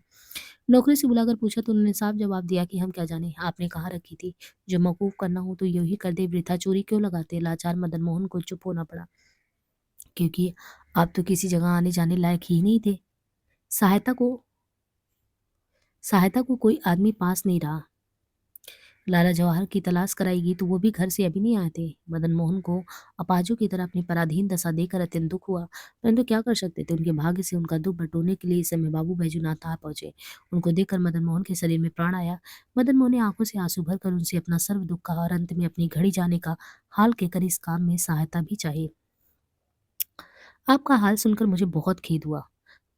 नौकरी से बुलाकर पूछा तो उन्होंने साफ जवाब दिया कि हम क्या जाने आपने कहाँ रखी थी। जो मौकूफ करना हो तो यूं ही कर दे, वृथा चोरी क्यों लगाते? लाचार मदन मोहन को चुप होना पड़ा, क्योंकि आप तो किसी जगह आने जाने लायक ही नहीं थे। सहायता को सहायता को कोई आदमी पास नहीं रहा। लाला जवाहर की तलाश कराई तो वो भी घर से अभी नहीं आए थे। मदन मोहन को अपाजों की तरह अपनी पराधीन दशा देखकर अत्यंत दुख हुआ, परंतु क्या कर सकते थे। उनके भाग्य से उनका दुख बटोरने के लिए इस समय बाबू बैजूनाथ आ पहुंचे। उनको देखकर मदन मोहन के शरीर में प्राण आया। मदन मोहन ने आंखों से आंसू भरकर उनसे अपना सर्व दुख कहा और अंत में अपनी घड़ी जाने का हाल कहकर इस काम में सहायता भी चाहिए। आपका हाल सुनकर मुझे बहुत खेद हुआ।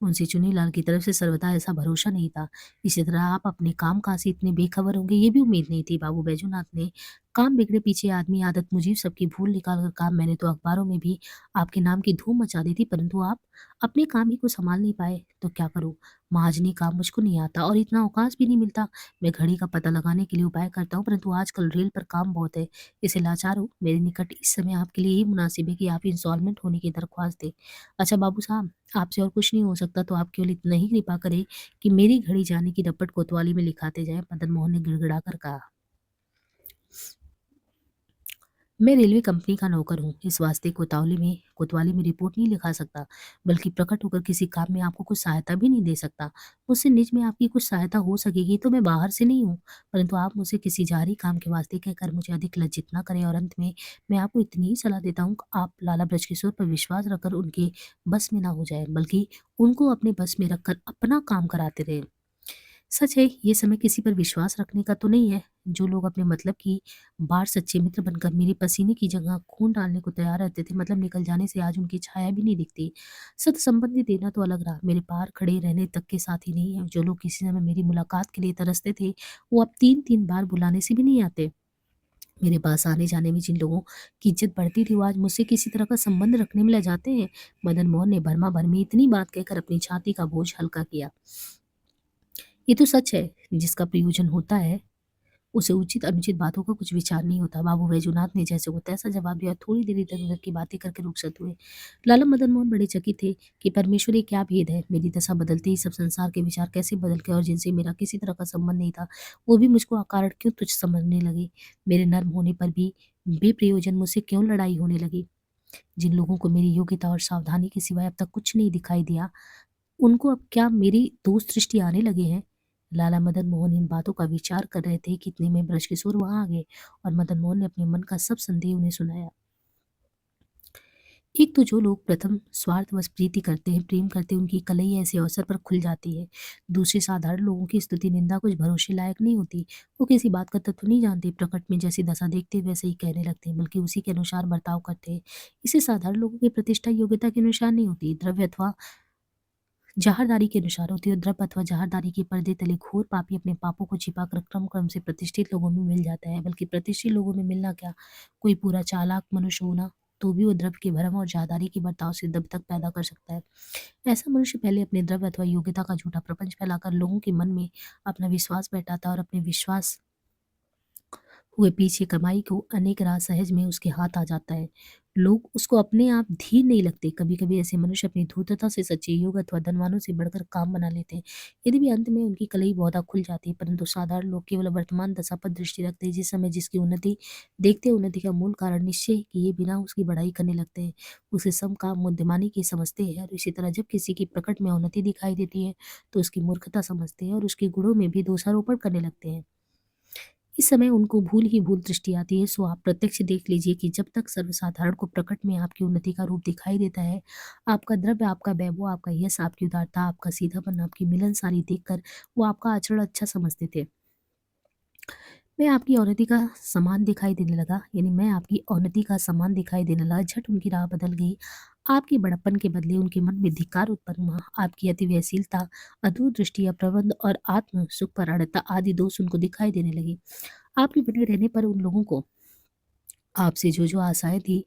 मुंशी चुन्नीलाल की तरफ से सर्वथा ऐसा भरोसा नहीं था। इसी तरह आप अपने काम-काज से इतने बेखबर होंगे ये भी उम्मीद नहीं थी। बाबू बैजूनाथ ने काम बिगड़े पीछे आदमी आदत मुझीब सबकी भूल निकाल कर कहा, मैंने तो अखबारों में भी आपके नाम की धूम मचा दी थी, परंतु आप अपने काम ही को संभाल नहीं पाए। तो क्या करूं? महाजनी काम मुझको नहीं आता और इतना अवकाश भी नहीं मिलता। मैं घड़ी का पता लगाने के लिए उपाय करता हूँ, परंतु आजकल रेल पर काम बहुत है। इसे लाचार हूँ। मेरे निकट इस समय आपके लिए यही मुनासिब है कि आप इंस्टॉलमेंट होने की दरख्वास्त दें। अच्छा बाबू साहब, आपसे और कुछ नहीं हो सकता तो आप केवल इतना ही कृपा करें कि मेरी घड़ी जाने की रपट कोतवाली में लिखाते जाएं। मदन मोहन ने गिड़गिड़ाकर कहा, मैं रेलवे कंपनी का नौकर हूँ, इस वास्ते कोतवाली में रिपोर्ट नहीं लिखा सकता, बल्कि प्रकट होकर किसी काम में आपको कुछ सहायता भी नहीं दे सकता। मुझसे निज में आपकी कुछ सहायता हो सकेगी तो मैं बाहर से नहीं हूँ, परंतु आप मुझसे किसी जारी काम के वास्ते कहकर मुझे अधिक लज्जित ना करें। और अंत में मैं आपको इतनी ही सलाह देता हूँ कि आप लाला ब्रजकिशोर पर विश्वास रखकर उनके बस में ना हो जाए, बल्कि उनको अपने बस में रखकर अपना काम कराते रहे। सच है, ये समय किसी पर विश्वास रखने का तो नहीं है। जो लोग अपने मतलब की बार सच्चे मित्र बनकर मेरे पसीने की जगह खून डालने को तैयार रहते थे, मतलब निकल जाने से आज उनकी छाया भी नहीं दिखती। सत संबंधी देना तो अलग रहा, मेरे पार खड़े रहने तक के साथी नहीं है। जो लोग किसी समय मेरी मुलाकात के लिए तरसते थे, वो अब 3-3 बार बुलाने से भी नहीं आते। मेरे पास आने-जाने में जिन लोगों की इज़्ज़त बढ़ती थी, वो आज मुझसे किसी तरह का संबंध रखने में लजाते हैं। मदन मोहन ने भरमा-भर में इतनी बात कहकर अपनी छाती का बोझ हल्का किया। ये तो सच है, जिसका प्रयोजन होता है उसे उचित अनुचित बातों का कुछ विचार नहीं होता। बाबू बैजूनाथ ने जैसे को तैसा जवाब दिया। थोड़ी देर इधर-उधर की बातें करके रुखसत हुए। लाला मदन मोहन बड़े चकित थे कि परमेश्वर ये क्या भेद है। मेरी दशा बदलते ही सब संसार के विचार कैसे बदल गए और जिनसे मेरा किसी तरह का संबंध नहीं था, वो भी मुझको अकारण क्यों तुच्छ समझने लगे। मेरे नर्म होने पर भी बेप्रयोजन मुझसे क्यों लड़ाई होने लगी। जिन लोगों को मेरी योग्यता और सावधानी के सिवाय अब तक कुछ नहीं दिखाई दिया, उनको अब क्या मेरी दोष दृष्टि आने लगे हैं? लाला मदन मोहन इन बातों का विचार कर रहे थे कि इतने में बृजकिशोर वहां आ गए और मदन मोहन ने अपने मन का सब संदेह उन्हें सुनाया। एक तो जो लोग प्रथम स्वार्थवश प्रीति करते हैं, प्रेम करते हैं, उनकी कलई ऐसे अवसर पर खुल जाती है। दूसरे साधारण लोगों की स्तुति निंदा कुछ भरोसे लायक नहीं होती। वो किसी बात का तत्व नहीं जानते, प्रकट में जैसी दशा देखते वैसे ही कहने लगते हैं, बल्कि उसी के अनुसार बर्ताव करते हैं। इसे साधारण लोगों की प्रतिष्ठा योग्यता के अनुसार नहीं होती, द्रव्य अथवा जहारदारी के अनुसार होती है। द्रव्य अथवा जहारदारी के पर्दे तले घोर पापी अपने पापों को छिपाकर क्रम क्रम से प्रतिष्ठित लोगों में मिल जाता है। बल्कि प्रतिष्ठित लोगों में मिलना क्या, कोई पूरा चालाक मनुष्य होना तो भी वो द्रव्य के भरम और जहादारी के बर्ताव से दब तक पैदा कर सकता है। ऐसा मनुष्य पहले अपने द्रव्य अथवा योग्यता का झूठा प्रपंच फैलाकर लोगों के मन में अपना विश्वास बैठाता है और अपने विश्वास हुए पीछे कमाई को अनेक राह सहज में उसके हाथ आ जाता है। लोग उसको अपने आप धीर नहीं लगते। कभी-कभी ऐसे मनुष्य अपनी धूर्तता से सच्चे योग अथवा धनवानों से बढ़कर काम बना लेते हैं। यदि भी अंत में उनकी कलई बहुधा खुल जाती है, परंतु साधारण लोग केवल वर्तमान दशा पर दृष्टि रखते हैं। जिस समय जिसकी उन्नति देखते हैं, उन्नति का मूल कारण निश्चय किए बिना उसकी बढ़ाई करने लगते हैं। उसे सम काम बुद्धिमानी की समझते हैं और इसी तरह जब किसी की प्रकट में उन्नति दिखाई देती है, तो उसकी मूर्खता समझते हैं और उसके गुणों में भी दोषारोपण करने लगते हैं। इस समय उनको भूल ही भूल दृष्टि आती है। सो आप प्रत्यक्ष देख लीजिए कि जब तक सर्वसाधारण को प्रकट में आपकी उन्नति का रूप दिखाई देता है, आपका द्रव्य, आपका वैभव, आपका यश, आपकी उदारता, आपका सीधापन, आपकी मिलनसारी देखकर वो आपका आचरण अच्छा समझते थे। मैं आपकी अवनति का समान दिखाई देने लगा, यानी मैं आपकी अवनति का समान दिखाई देने लगा। झट उनकी राह बदल गई। आपके बड़प्पन के बदले उनके मन में धिक्कार उत्पन्न हुआ। आपकी अति व्ययशीलता, अदूरदृष्टि, अप्रबंध और आत्म सुख पर अड़ता आदि दोष उनको दिखाई देने लगे। आपके बने रहने पर उन लोगों को आपसे जो आशाएं थी,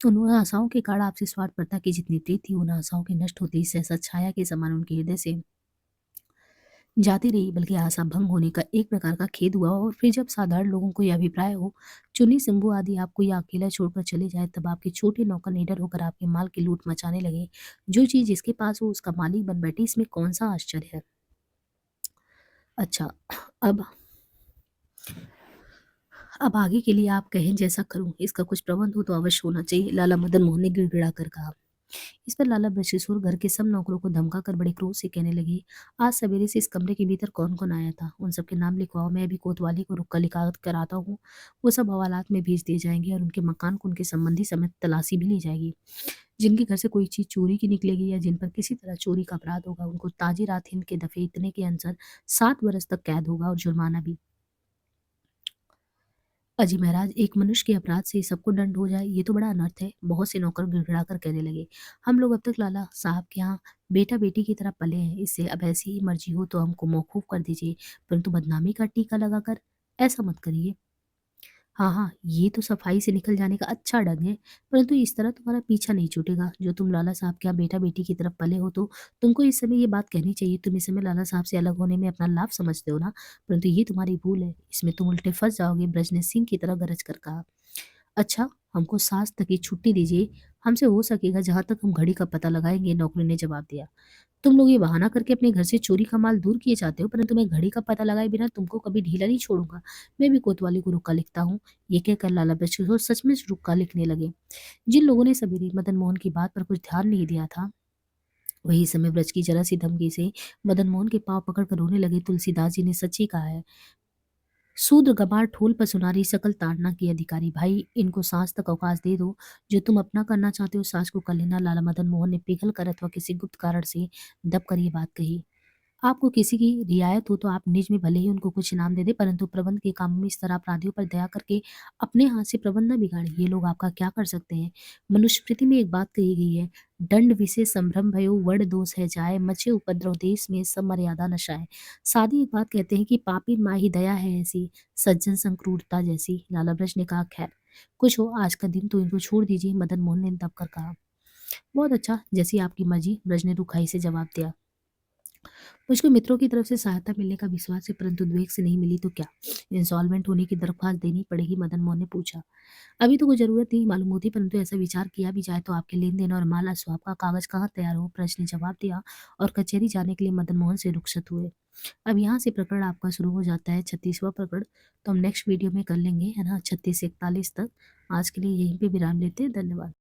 उन आशाओं के कारण आपसे स्वार्थपरता की जितनी प्रीति थी, उन आशाओं के नष्ट होते ही सहसा छाया के समान उनके हृदय से जाती रही। बल्कि आशा भंग होने का एक प्रकार का खेद हुआ और फिर जब साधारण लोगों को यह अभिप्राय हो, चुन्नी शंभू आदि आपको यह अकेला छोड़कर चले जाए, तब आपके छोटे नौकर निडर होकर आपके माल की लूट मचाने लगे। जो चीज जिसके पास हो उसका मालिक बन बैठी, इसमें कौन सा आश्चर्य है। अच्छा, अब अब आगे के लिए आप कहें जैसा करूं, इसका कुछ प्रबंध हो तो अवश्य होना चाहिए, लाला मदन मोहन ने गिड़गिड़ा कर कहा। इस पर लाला बृहस्पतिसुर घर के सब नौकरों को धमकाकर बड़े क्रोध से कहने लगे, आज सवेरे से इस कमरे के भीतर कौन कौन आया था, उन सबके नाम लिखवाओ। मैं अभी कोतवाली को रुक्का लिखा कराता हूँ। वो सब हवालात में भेज दिए जाएंगे और उनके मकान को उनके संबंधी समेत तलाशी भी ली जाएगी। जिनके घर से कोई चीज चोरी की निकलेगी या जिन पर किसी तरह चोरी का अपराध होगा, उनको ताजी रात हिंद के दफे इतने के अनुसार 7 बरस तक कैद होगा और जुर्माना भी। अजी महाराज, एक मनुष्य के अपराध से सबको दंड हो जाए, ये तो बड़ा अनर्थ है। बहुत से नौकर गिड़गिड़ाकर कहने लगे, हम लोग अब तक लाला साहब के यहाँ बेटा बेटी की तरह पले हैं। इससे अब ऐसी ही मर्जी हो तो हमको मौकूफ कर दीजिए, परंतु बदनामी का टीका लगाकर ऐसा मत करिए। हाँ हाँ, ये तो सफाई से निकल जाने का अच्छा ढंग है, परंतु इस तरह तुम्हारा पीछा नहीं छूटेगा। जो तुम लाला साहब के यहाँ बेटा बेटी की तरफ पले हो, तो तुमको इस समय ये बात कहनी चाहिए। तुम इस समय लाला साहब से अलग होने में अपना लाभ समझते हो ना, परंतु ये तुम्हारी भूल है। इसमें तुम उल्टे फंस जाओगे। ब्रज ने सिंह की तरह गरज कर कहा। अच्छा, हमको साँस तक की छुट्टी दीजिए। हमसे हो सकेगा जहाँ तक हम घड़ी का पता लगाएंगे, नौकरी ने जवाब दिया। तुम लोग ये बहाना करके अपने घर से चोरी का माल दूर किए जाते हो, परंतु मैं घड़ी का पता लगाए बिना तुमको कभी ढीला नहीं छोड़ूंगा। मैं भी कोतवाली को रुक्का लिखता हूँ। ये कहकर लाला बच्चू सचमुच रुक्का लिखने लगे। जिन लोगों ने सवेरे मदन मोहन की बात पर कुछ ध्यान नहीं दिया था, वही समय ब्रज की जरा सी धमकी से मदन मोहन के पांव पकड़कर रोने लगे। तुलसीदास जी ने सच ही कहा है, शूद्र गमार ठोल पर सुनारी सकल ताड़ना की अधिकारी। भाई, इनको सांस तक अवकाश दे दो। जो तुम अपना करना चाहते हो सांस को कर लेना। लाला मदन मोहन ने पिघल कर अथवा किसी गुप्त कारण से दब कर ये बात कही। आपको किसी की रियायत हो तो आप निज में भले ही उनको कुछ इनाम दे दें, परंतु प्रबंध के कामों में इस तरह अपराधियों पर दया करके अपने हाथ से प्रबंध न बिगाड़ें। ये लोग आपका क्या कर सकते हैं? मनुस्मृति में एक बात कही गई है, दंड विषय संभ्रम भयो वड दोष है जाए, मचे उपद्रव देश में सब मर्यादा नशाए। सादी एक बात कहते हैं कि पापी माही दया है ऐसी, सज्जन संग क्रूरता जैसी। लाला ब्रज ने कहा, खैर कुछ हो, आज का दिन तो इनको छोड़ दीजिए। मदन मोहन ने दब कर कहा, बहुत अच्छा, जैसी आपकी मर्जी। ब्रज ने रुखाई से जवाब दिया, मुझको मित्रों की तरफ से सहायता मिलने का विश्वास है, परंतु द्वेग से नहीं मिली तो क्या इंसॉल्वेंट होने की दरख्वास्त देनी पड़ेगी? मदन मोहन ने पूछा। अभी तो कोई जरूरत नहीं मालूम होती, परंतु ऐसा विचार किया भी जाए तो आपके लेन देन और माला स्वाप का कागज कहाँ तैयार हो? प्रश्न ने जवाब दिया और कचहरी जाने के लिए मदन मोहन से रुखसत हुए। अब यहाँ से प्रकरण आपका शुरू हो जाता है, 36वां प्रकरण। तो हम नेक्स्ट वीडियो में कर लेंगे, है ना, 36 से 41 तक। आज के लिए यहीं पे विराम लेते हैं। धन्यवाद।